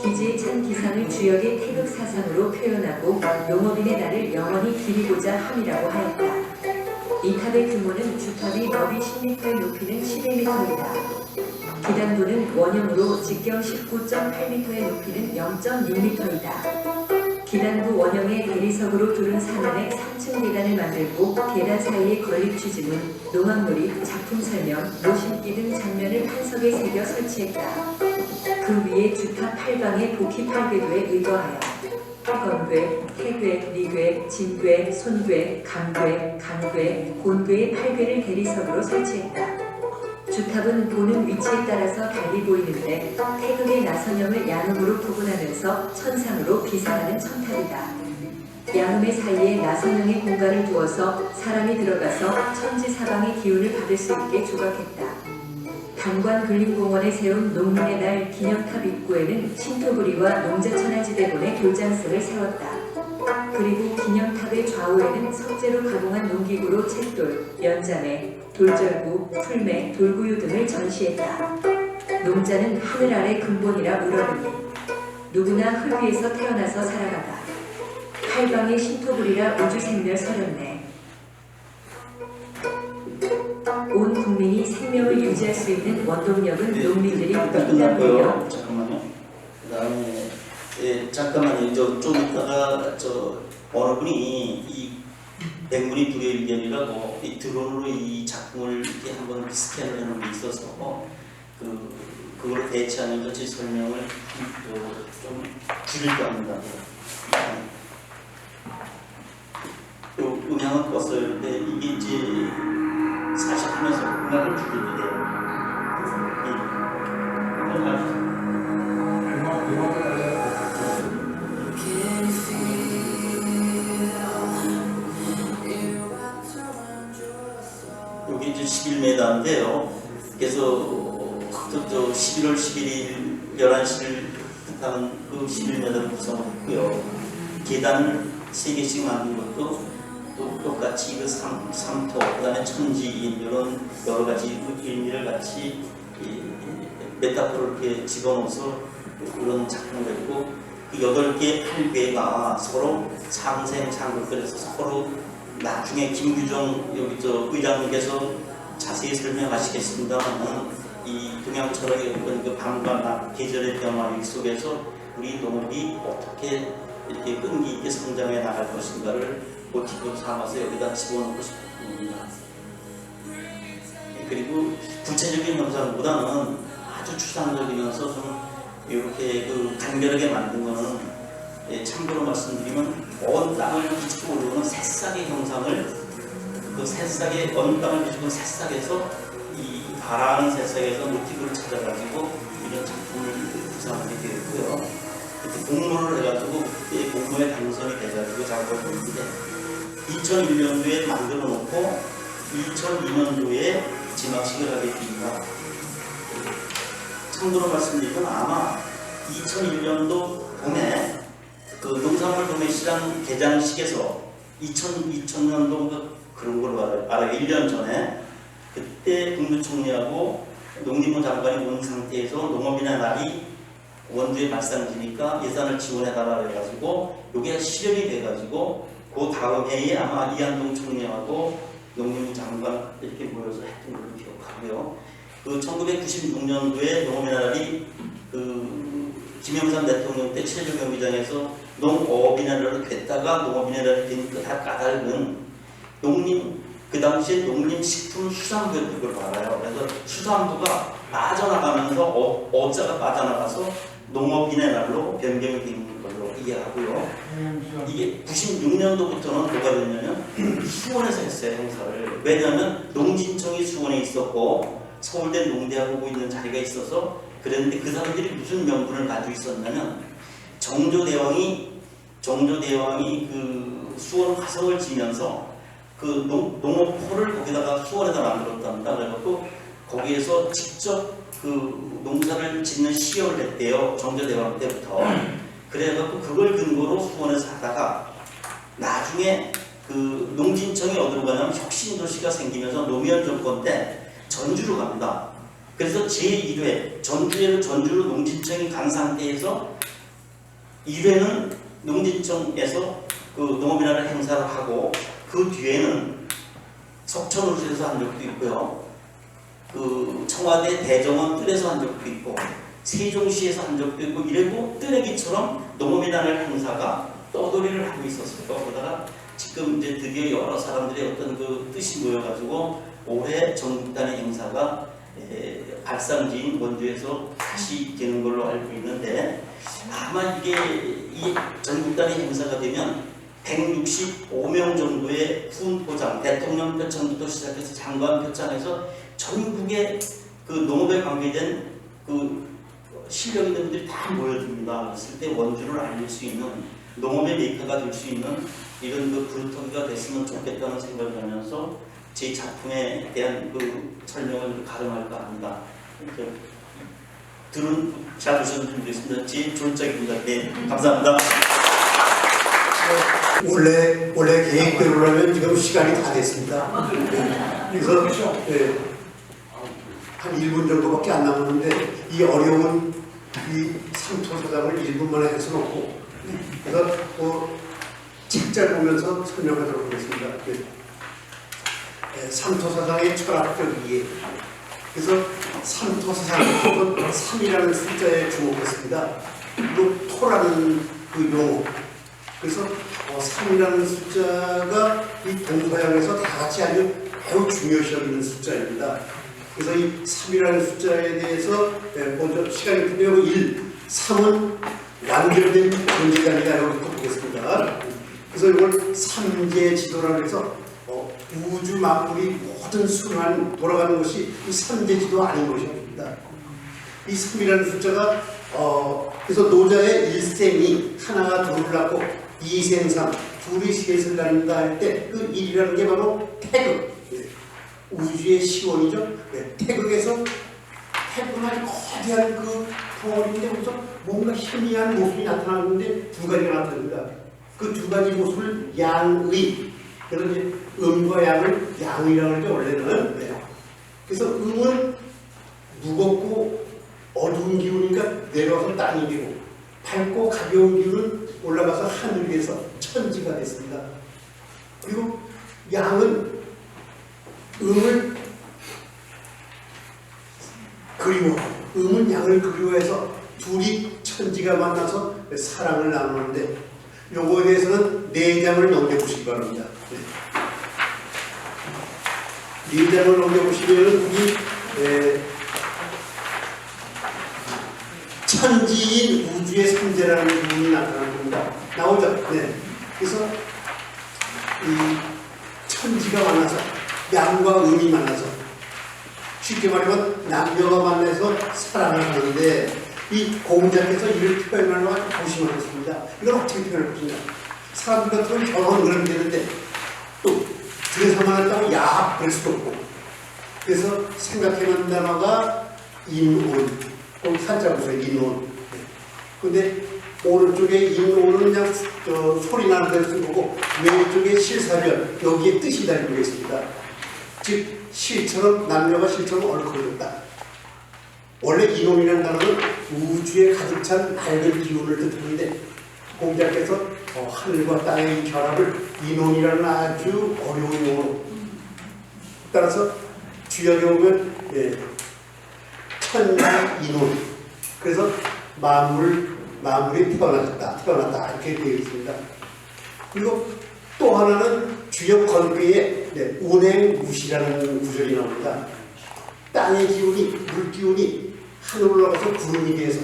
기지에 찬 기상을 주역의 태극 사상으로 표현하고 농업인의 날을 영원히 기리고자 함이라고 하였다. 이 탑의 규모는 주탑이 너비 10m의 높이는 11m이다. 기단도는 원형으로 직경 19.8m의 높이는 0.6m이다. 기단부 원형의 대리석으로 두른 산안에 3층 계단을 만들고 계단 사이의 건립추짐은 농악놀이, 작품 설명, 모심기 등 장면을 판석에 새겨 설치했다. 그 위에 주탑 8방의 복희 8궤도에 의거하여 건궤, 태궤, 리궤, 진궤, 손궤, 감궤, 간궤, 곤궤의 8궤를 대리석으로 설치했다. 주탑은 보는 위치에 따라서 달리 보이는데 태극의 나선형을 양음으로 구분하면서 천상으로 비상하는 천탑이다. 양음의 사이에 나선형의 공간을 두어서 사람이 들어가서 천지사방의 기운을 받을 수 있게 조각했다. 단관근린공원에 세운 농민의 날 기념탑 입구에는 신토부리와 농자천하지대본의 돌장석을 세웠다. 그리고 기념탑의 좌우에는 석재로 가공한 농기구로 쇳돌, 연자매, 돌절구, 풀매, 돌구유 등을 전시했다. 농자는 하늘 아래 근본이라 우러르니 누구나 흙 위에서 태어나서 살아가다. 팔방의 신토불이라 우주생멸 서렸네. 온 국민이 생명을 유지할 수 있는 원동력은 농민들이 일단 피땀 끝났고요. 흘려 잠깐만요. 그다음에 잠깐만요. 좀 이따가 어느 분이 이 백문이 불여일견이라고 이 드론으로 이 작품을 이렇게 한번 스캔을 하는 게 있어서 그걸 대체하면서 제 설명을 좀 줄일까 합니다. 또 음향은 껐어요. 근데 이게 이제 사실 하면서 음악을 줄여도 돼요. 여기 이제 11m인데요. 그래서 11월 11일 11시를 뜻하는 그 11m를 구성을 했고요. 계단을 3개씩 만든 것도 또 똑같이 그 삼토, 그 다음에 천지인 이런 여러 가지 의미를 같이 메타포를 이렇게 집어넣어서 그런 작품을 했고 그 8개의 8궤가 서로 상생상극해서 서로 나중에 김규정 여기 의장님께서 자세히 설명하시겠습니다만 이 동양철학의 어떤 그 밤과 낮 계절의 변화 속에서 우리 농업이 어떻게 이렇게 끈기 있게 성장해 나갈 것인가를 모티브로 삼아서 여기다 집어넣고 싶습니다. 그리고 구체적인 영상보다는 아주 추상적이면서 좀 이렇게 그 간결하게 만든 거는 참고로 말씀드리면 먼 땅을 비추고 오르는 새싹의 형상을 그 새싹의 먼 땅을 비추고 새싹에서 이 바라는 새싹에서 모티브를 찾아가지고 이런 작품을 구상하게 되었고요. 그때 공모를 해가지고 그때 공모에 당선이 돼가지고 작업을 했는데 2001년도에 만들어 놓고 2002년도에 지막식을 하게 됩니다. 참고로 말씀드리면 아마 2001년도 봄에 그 농산물 도매시장 개장식에서 2000년도 그런 걸로 알아요. 1년 전에 그때 국무총리하고 농림부 장관이 온 상태에서 농업인의 날이 원주에 발상지니까 예산을 지원해달라 해가지고 이게 실현이 돼가지고 그 다음 해에 아마 이한동 총리하고 농림부 장관 이렇게 모여서 했던 걸로 기억하고요. 그 1996년도에 농업의 날이 그 김영삼 대통령 때 최저 경기장에서 농업인의 날을 뺐다가 농업인의 날이 되니까 다 까닭은 그 당시에 농림식품수산부였던 걸 알아요. 그래서 수산부가 빠져나가면서 어자가 빠져나가서 농업인의 날로 변경이 된 걸로 이해하고요. 이게 96년도부터는 뭐가 됐냐면 수원에서 했어요, 행사를. 왜냐하면 농진청이 수원에 있었고 서울대 농대하고 있는 자리가 있어서 그랬는데 그 사람들이 무슨 명분을 가지고 있었냐면 정조대왕이 그 수원 화성을 지면서 그 농업포를 거기다가 수원에다 만들었답니다. 그래갖고 거기에서 직접 그 농사를 짓는 시험을 했대요. 정조대왕 때부터. 그래갖고 그걸 근거로 수원에서 하다가 나중에 그 농진청이 어디로 가냐면 혁신도시가 생기면서 노무현 정권 때 전주로 갑니다. 그래서 제1회 전주로 농진청이 간 상태에서 1회는 농진청에서 그 농업인화를 행사를 하고 그 뒤에는 석천호수에서 한 적도 있고요. 그 청와대 대정원 뜰에서 한 적도 있고 세종시에서 한 적도 있고 이래고 뜨레기처럼 농업인화를 행사가 떠돌이를 하고 있었어요. 그러다가 지금 이제 드디어 여러 사람들의 어떤 그 뜻이 모여가지고 올해 전국단의 행사가 발상지인 원주에서 다시 되는 걸로 알고 있는데 아마 이게 이 전국단의 행사가 되면 165명 정도의 후원포장, 대통령 표창부터 시작해서 장관 표창에서 전국의 그 농업에 관계된 그 실력 있는 분들이 다 모여듭니다. 그랬을 때 원주를 알릴 수 있는 농업의 메이커가 될 수 있는 이런 그 불토기가 됐으면 좋겠다는 생각을 하면서 제 작품에 대한 그 설명을 가름할까 합니다. 잘 보셔도 되겠습니다. 제 졸작입니다. 네, 감사합니다. 원래 계획대로라면 지금 시간이 다 됐습니다. 그래서 한 1분 정도밖에 안 남았는데 이 어려운 이 상토사상을 1분 만에 할 수는 없고 그래서 책잘 보면서 설명하도록 하겠습니다. 상토사상의 철학적 이해. 그래서 상토사상은 3이라는 숫자에 주목했습니다. 그리고 토라는 그 용어. 그래서 3이라는 숫자가 이 동서양에서 다 같이 아주 매우 중요시 여기는 숫자입니다. 그래서 이 3이라는 숫자에 대해서 먼저 시간이 끝내고 3은 완결된 존재가 아니라 여기부터 보겠습니다. 그래서 이걸 삼계지도라고 해서 우주 만물이 모든 순환 돌아가는 것이 이 삼계지도 아닌 것입니다. 이 3이라는 숫자가 그래서 노자의 일생이 하나가 둘을 낳고 이생삼 둘이 셋을 낳는다 할 때 그 1이라는 게 바로 태극, 우주의 시원이죠. 태극에서 태극은 아주 거대한 그 덩어리인데 거기서 뭔가 희미한 모습이 나타나는데 두 가지가 나타납니다. 그 두 가지 모습을 양의, 그래서 이제 음과 양을 양이라고 하죠 원래는. 그래서 음은 무겁고 어두운 기운이니까 내려와서 땅이 되고, 밝고 가벼운 기운은 올라가서 하늘 위에서 천지가 됐습니다. 그리고 양은 음을 그리워, 음은 양을 그리워해서 둘이 천지가 만나서 사랑을 나누는데, 요거에 대해서는 4장을 넘겨보시기 바랍니다. 이 장을 넘겨보시면 이 천지인 우주의 선재라는 부분이 나타납니다. 나오죠. 네. 그래서 이 천지가 만나서 양과 음이 만나서 쉽게 말하면 남녀가 만나서 사랑을 하는데 이 공자께서 이를 표현하는 걸 조심하겠습니다. 이걸 어떻게 표현할 것이냐. 사람들 같으면 결혼을 그러면 되는데 또 들여서만 한다고 야 그럴 수도 없고 그래서 생각해놓은 단어가 인온 꼭 한자 보세요. 인온. 근데 오른쪽에 인온은 그냥 소리 나는 대로 쓴 거고 왼쪽에 실사변 여기에 뜻이 달리고 있습니다. 즉 실처럼 남녀가 실처럼 얽혀졌다. 원래 인온이라는 단어는 우주에 가득 찬 밝은 기운을 뜻하는데 공자께서 하늘과 땅의 결합을 인온이라는 아주 어려운 용어로 따라서 주역에 보면 천지 인온 그래서 만물이 태어났다 이렇게 되어 있습니다. 그리고 또 하나는 주역 건배에 운행무시라는 구절이 나옵니다. 땅의 기운이 물 기운이 하늘로 올라가서 구름이 돼서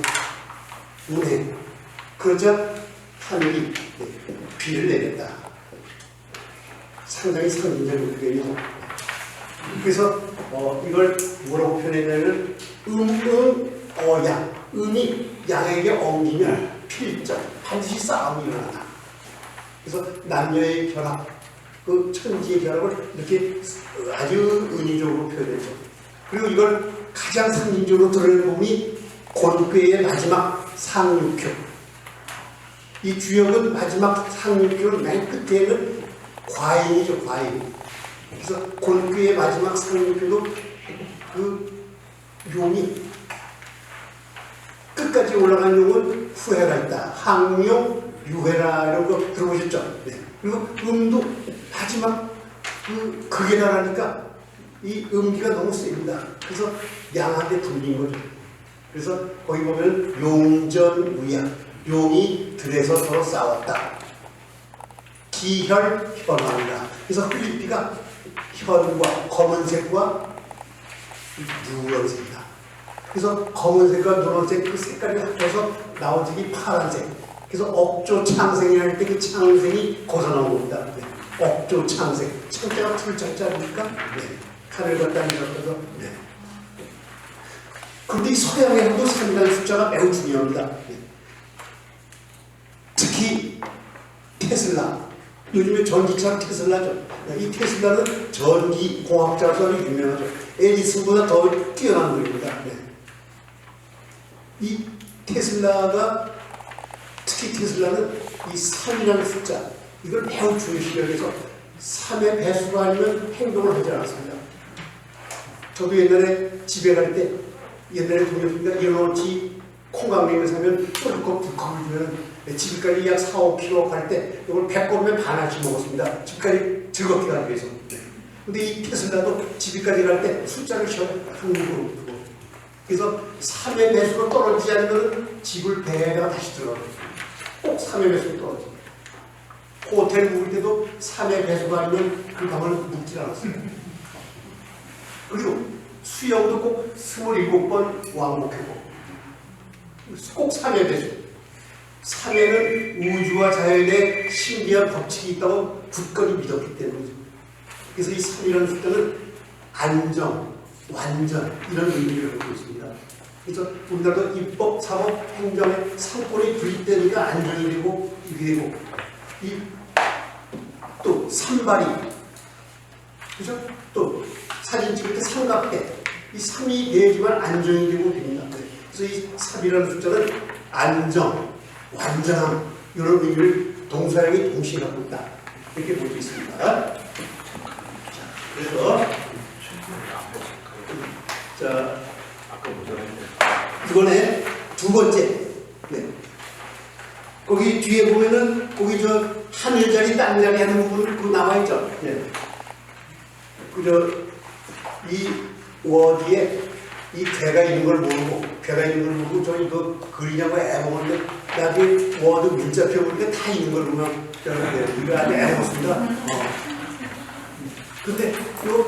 운행 그러자 하늘이 비를 내렸다. 상당히 상징적인 표현이죠. 그래서 이걸 뭐라고 표현했냐면 양 음이 양에게 엉기면 필적 반드시 싸움이 일어난다. 그래서 남녀의 결합 그 천지의 결합을 이렇게 아주 은유적으로 표현했죠. 그리고 이걸 가장 상징적으로 드러낸 부분이 곤괴의 마지막 상륙효. 이 주역은 마지막 상륙효는 맨 끝에는 과인이죠. 과인. 그래서 곤괴의 마지막 상륙효도 그 용이 끝까지 올라간 용은 후회가 있다. 항용, 유회라 이런 거 들어보셨죠? 네. 그리고 음도 마지막 극에 달하니까 이 음기가 너무 셉니다. 그래서 양한테 불린 거죠. 그래서 거기 보면 용전우양 용이 들에서 서로 싸웠다. 기혈 현황이다. 그래서 흘릴 피가 현과 검은색과 누런색이다. 그래서 검은색과 누런색 그 색깔이 합쳐서 나온 색이 파란색. 그래서 억조 창생이 할 때 그 창생이 거기서 나온 겁니다. 네. 억조 창생. 창자가 풀창자니까 네. 하늘과 땅이 섞여서 네. 그런데 이 서양에서도 상당히 숫자가 매우 중요합니다. 네. 특히 테슬라. 요즘에 전기차 테슬라죠. 이 테슬라는 전기공학자로서 아주 유명하죠. 에디슨보다 더 뛰어난 분입니다. 네. 이 테슬라가 특히 테슬라는 이 3이라는 숫자 이걸 매우 중요시하기 위해서 3의 배수가 아니면 행동을 하지 않았습니다. 저도 옛날에 집에 갈 때 옛날에 동료분과 일어나지 콩강냉을 사면 꿀꺽 두컵을 주면 집까지 약 4, 5kg 갈 때 이걸 100걸음에 반알씩 먹었습니다. 집까지 즐겁게 가기 위해서. 근데 이 테슬라도 집까지 갈 때 숫자를 쉬어요. 한국으로 두고. 그래서 3의 배수로 떨어지지 않으면 집을 배에다가 다시 들어가요. 꼭 3의 배수로 떨어져요. 호텔 묵을 때도 3의 배수가 아니면 그 방을 묵지 않았어요. 그리고 수영도 꼭 27번 왕복했고 꼭 3의 배수. 3에는 우주와 자연의 신비한 법칙이 있다고 굳건히 믿었기 때문이죠. 그래서 이 3이라는 숫자는 안정, 완전 이런 의미를 갖고 있습니다. 그래서 우리나라도 입법, 사법, 행정의 상권이 분립되니까 안정이 되고 이게 되고 또 산발이 그죠? 또 사진 찍을 때 삼각대 이 3이 돼야지만 안정이 되고 됩니다. 그래서 이 3이라는 숫자는 안정, 완전함 이런 의미를 동사형이 동시에 갖고 있다. 이렇게 볼 수 있습니다. 자, 그래서 자 이번에 두 번째 거기 뒤에 보면은 거기 저 하늘자리 땅자리 하는 부분 그 나와있죠. 그저 이 워드에 이 배가 있는 걸 모르고 저 이거 그리냐고 애먹었는데 나중에 워드 문자표 보는데 다 있는 걸 보면 이거 아주 애먹었습니다. 근데 요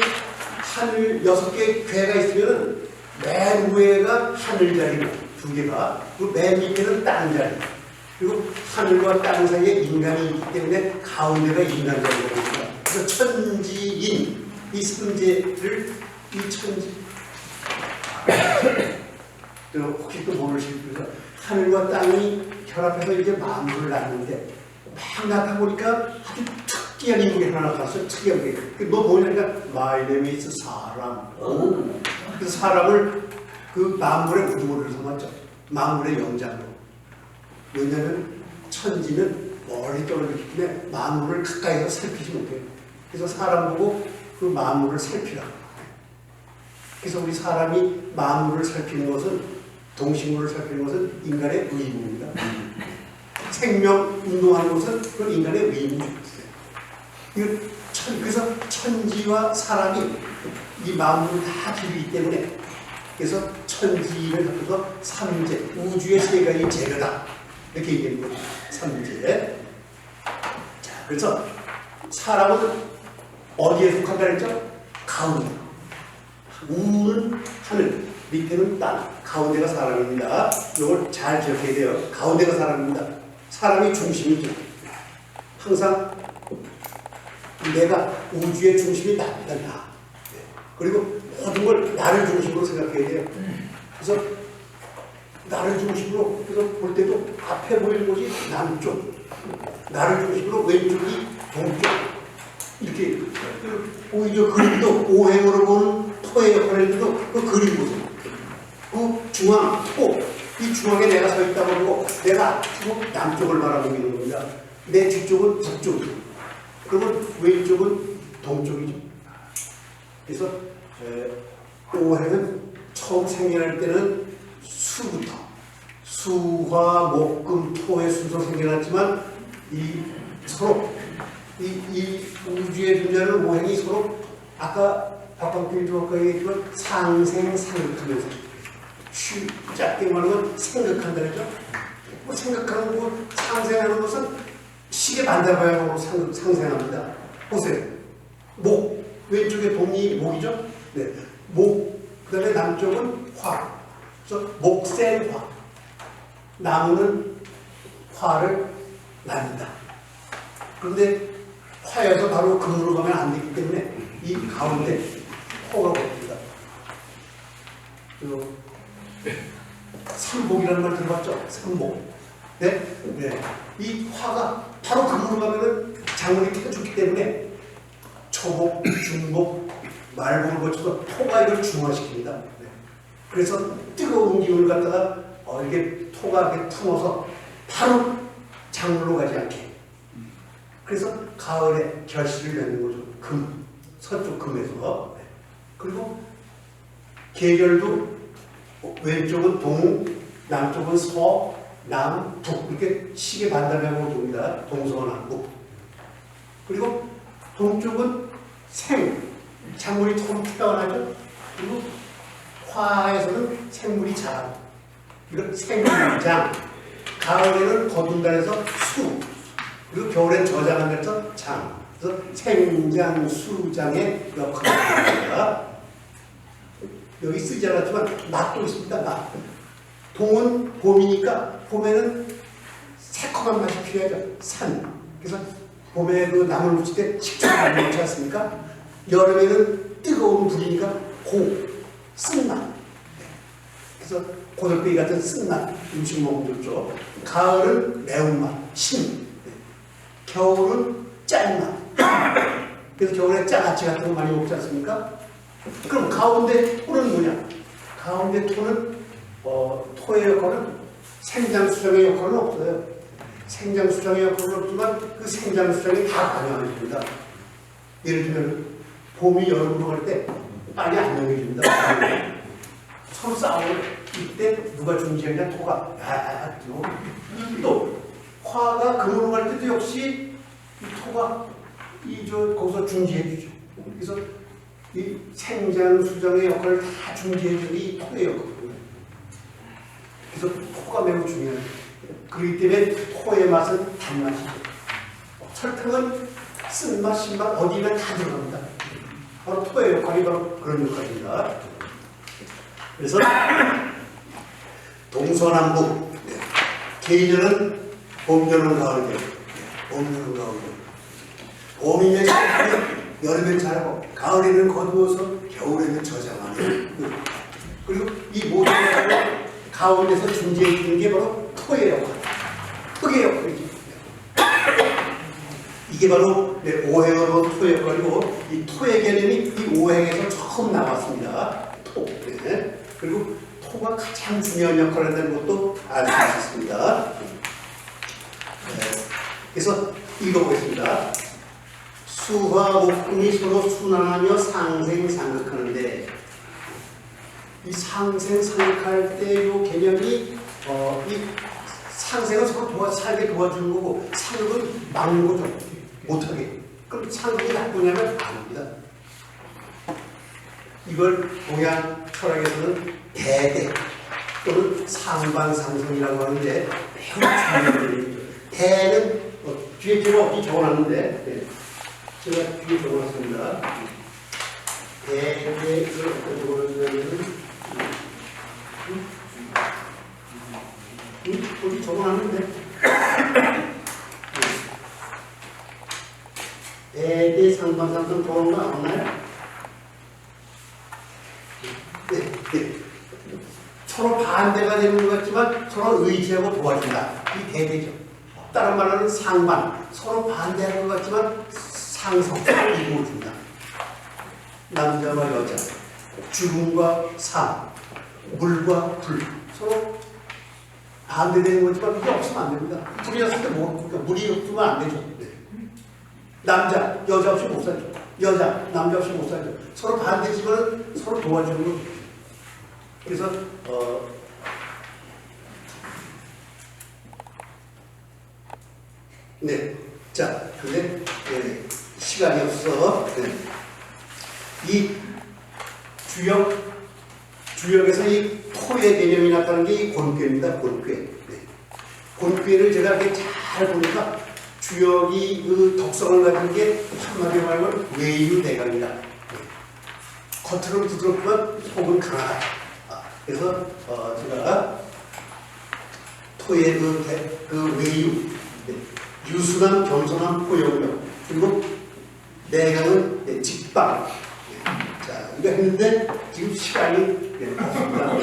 하늘 6개 괴가 있으면 맨 위에가 하늘 자리고 2개가, 그리고 맨 밑에는 땅 자리. 그리고 하늘과 땅 사이에 인간이 있기 때문에 가운데가 인간 자리가 됩니다. 그래서 천지인 이 삼재를 이 천지 혹시 또 모르실 거예요. 하늘과 땅이 결합해서 이제 만물을 낳는데 막 낳다 보니까 아주 특이한 인물이 하나 나타났어요. 특이한 게. 너 뭐냐니까 My name is 사람. 그래서 사람을 그 만물의 우두머리를 삼았죠. 만물의 영장으로. 왜냐하면 천지는 멀리 떨어졌기 때문에 만물을 가까이서 살피지 못해요. 그래서 사람 보고 그 만물을 살피라. 그래서 우리 사람이 만물을 살피는 것은, 동식물을 살피는 것은 인간의 의무입니다. 생명 운동하는 것은 그건 인간의 의무입니다. 그래서 천지와 사람이 이 만물을 다 기르기 때문에, 그래서 천지를 합해서 삼재, 우주의 세 가지 재료다 이렇게 얘기하는 거죠. 삼재. 자, 그래서 사람은 어디에 속한다 그랬죠? 가운데. 우는 하늘, 밑에는 땅, 가운데가 사람입니다. 이걸 잘 기억해야 돼요. 가운데가 사람입니다. 사람이 중심이죠. 항상 내가 우주의 중심이 나입니다. 나. 그리고 모든 걸 나를 중심으로 생각해야 돼요. 그래서 나를 중심으로, 그래서 볼 때도 앞에 보이는 곳이 남쪽, 나를 중심으로 왼쪽이 동쪽, 이렇게. 오히려 그림도 오행으로 보는 토의 역할을 해도 그 그림 보세요. 그 중앙, 토, 이 중앙에 내가 서 있다고 하고 내가 앞으로 남쪽을 바라보고 있는 겁니다. 내 뒤쪽은 북쪽이죠. 그러면 왼쪽은 동쪽이죠. 그래서 오행은 처음 생겨날 때는 수부터, 수화, 목, 금, 토의 순서로 생겨났지만 이 서로 이 우주의 존재하는 오행이 서로 아까 박광필도 아까 얘기했지만 상생상극하면서 짧게 말하면 생각한다 그랬죠? 뭐 생각하는 거, 상생하는 것은 시계 반대방향으로 상생합니다. 보세요. 목, 왼쪽에 동이 목이죠? 네. 목, 그 다음에 남쪽은 화. 그래서 목생화. 나무는 화를 낳는다. 그런데 화에서 바로 금으로 가면 안 되기 때문에 이 가운데 호가 봅니다. 삼복이라는 말 들어봤죠? 삼복. 네? 네. 이 화가 바로 금으로 가면은 장문이 켜졌기 때문에 초복, 중복, 말복을 거쳐서 토가 이걸 중화시킵니다. 네. 그래서 뜨거운 기운을 갖다가 이렇게 토가 이렇게 품어서 바로 장물로 가지 않게. 그래서 가을에 결실을 맺는 거죠. 금, 서쪽 금에서. 네. 그리고 계절도 왼쪽은 동, 남쪽은 서, 남, 북 이렇게 시계 반대방향으로 봅니다. 동서남북. 그리고 동쪽은 생, 작물이 처음 태어나죠. 그리고 화에서는 생물이 자라고. 이건 생장. 가을에는 거둔단에서 수. 그리고 겨울엔 저장한다해서 장. 그래서 생장, 수장의 역할을 합니다. 여기 쓰지 않았지만 맛도 있습니다. 맛. 동은 봄이니까 봄에는 새콤한 맛이 필요하죠. 산. 그래서 봄에 그 나물 무칠 때 식초를 많이 넣지 않습니까? 여름에는 뜨거운 불이니까 고, 쓴맛. 그래서 고들빼기 같은 쓴맛 음식 먹으면 좋죠. 가을은 매운맛, 신. 겨울은 짠맛. 그래서 겨울에 짜가치 같은 거 많이 먹지 않습니까? 그럼 가운데 토는 뭐냐? 가운데 토는 토의 역할은 생장수장의 역할은 없어요. 생장수장의 역할은 없지만 그 생장수장이 다 반영을 해줍니다. 예를 들면 봄이 여름으로 갈 때 빨리 안녕해줍니다. 서로 싸우는 이때 누가 중지하냐? 토가 또 화가 금으로 갈 때도 역시 이 토가 거기서 중지해주죠. 그래서 이 생장, 수장의 역할을 다 중지해주는 이 토의 역할이에요. 그래서 토가 매우 중요해요. 그렇기 때문에 토의 맛은 단맛이죠. 설탕은 쓴맛, 신맛 어디나 다 들어갑니다. 바로 토의 역할이 바로 그런 역할입니다. 그래서 동서남북, 계절은 봄여름 가을이에요. 봄여름 가을이에요. 봄이면 잘하고 여름엔 잘하고 가을에는 거두어서 겨울에는 저장하는 그리고 이 모든 것을 가운데서 존재해 주는 게 바로 토의 역할, 흙의 역할이죠. 이게 바로 오행으로 토의 역할이고 이 토의 개념이 이 오행에서 처음 나왔습니다. 토. 네. 그리고 토가 가장 중요한 역할을 한다는 것도 알 수 있습니다. 네. 그래서 읽어보겠습니다. 수화 목금이 서로 순환하며 상생상극하는데 이 상생상극할 때 이 개념이 이 상생은 서로 살게 도와주는 거고 상극은 막는 거죠. 못하게. 그럼 상극이 나쁘냐면 아닙니다. 이걸 동양 철학에서는 대대 또는 상반상선이라고 하는데 매우 중요한 얘기죠. 대는 뒤에 제가 어디 적어놨는데 네. 제가 뒤에 적어놨습니다. 대대를 어떻게 적어놨냐면 어디 적어놨는데 대대 상반상선 적어놓은 거 없나요? 네, 네. 서로 반대가 되는 것 같지만 서로 의지하고 도와준다. 이 대대죠. 다른 말로는 상반, 서로 반대하는 것 같지만 상성, 이루어준다. 남자와 여자, 죽음과 삶, 물과 불, 서로 반대되는 거지만 그게 없으면 안 됩니다. 불이 없을 때 그러니까 물이 없으면 안 되죠. 네. 남자, 여자 없이 못 살죠. 여자, 남자 없이 못 살죠. 서로 반대지만 서로 도와주는 거죠. 그래서 네, 자, 근데 시간이 없어. 네. 이 주역에서 이 토의 개념이 나타나는 게 이 곤괴입니다. 곤괴. 네. 곤괴를 제가 이렇게 잘 보니까 주역이 그 덕성을 가진 게 한마디로 말하면 외유내강이다. 네. 겉으로는 부드럽지만 속은 강하다. 그래서 제가 토의 그 외유, 유순한 겸손한 포용력, 그리고 내강은 직방. 자, 이거 했는데 지금 시간이 없습니다.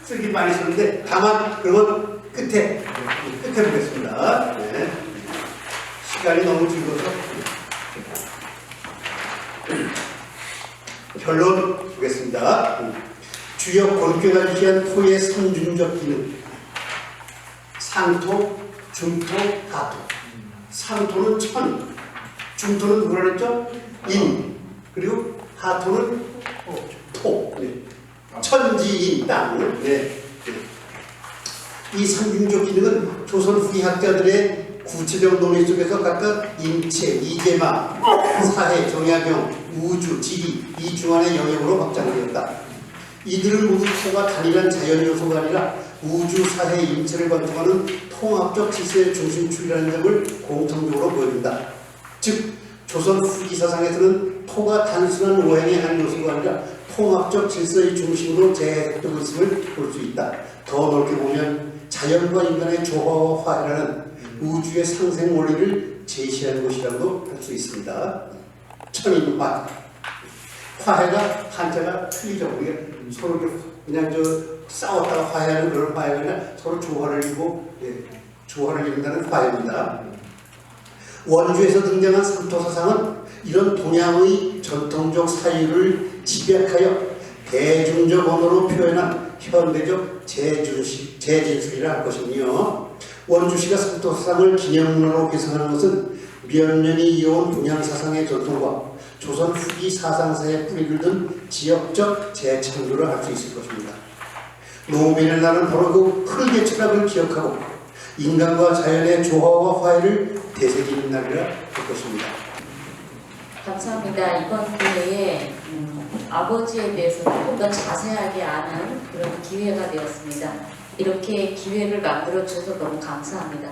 쓰기 많이 썼는데 다만 그건 끝에 보겠습니다. 네. 시간이 너무 즐거워서 결론 보겠습니다. 주역 곤괴가 주시한 토의 삼중적 기능. 상토, 중토, 하토. 상토는 천, 중토는 뭐라 그랬죠? 인, 그리고 하토는 토. 네. 천지인 땅. 네. 이 삼중적 기능은 조선 후기 학자들의 구체적 논의 속에서 각각 인체, 이재마, 사해, 정약용, 우주, 지리 이 중안의 영역으로 확장되었다. 이들은 모두 토가 단일한 자연 요소가 아니라 우주, 사해, 인체를 관통하는 통합적 질서의 중심축이라는 점을 공통적으로 보여준다. 즉, 조선 후기 사상에서는 토가 단순한 오행의 한 요소가 아니라 통합적 질서의 중심으로 재해석되고 있음을 볼 수 있다. 더 넓게 보면 자연과 인간의 조화와 화해라는 우주의 상생 원리를 제시하는 것이라고도 할 수 있습니다. 천인화. 화해가 한자가 틀리죠. 이게 서로 그냥 싸웠다가 화해하는 그런 화해가 아니라 서로 조화를 이루고 조화를 이룬다는 화해입니다. 원주에서 등장한 삼토 사상은 이런 동양의 전통적 사유를 집약하여 대중적 언어로 표현한 현대적 재진술이라 할 것이며, 원주시가 삼토 사상을 기념문화로 개성하는 것은 몇 년이 이어온 동양 사상의 전통과 조선 후기 사상사에 뿌리를 둔 지역적 재창조를 할 수 있을 것입니다. 노민의 날은 바로 그 흙의 철학을 기억하고 인간과 자연의 조화와 화해를 되새기는 날이라 할 것입니다. 감사합니다. 이번 기회에 아버지에 대해서 조금 더 자세하게 아는 그런 기회가 되었습니다. 이렇게 기회를 만들어 주셔서 너무 감사합니다.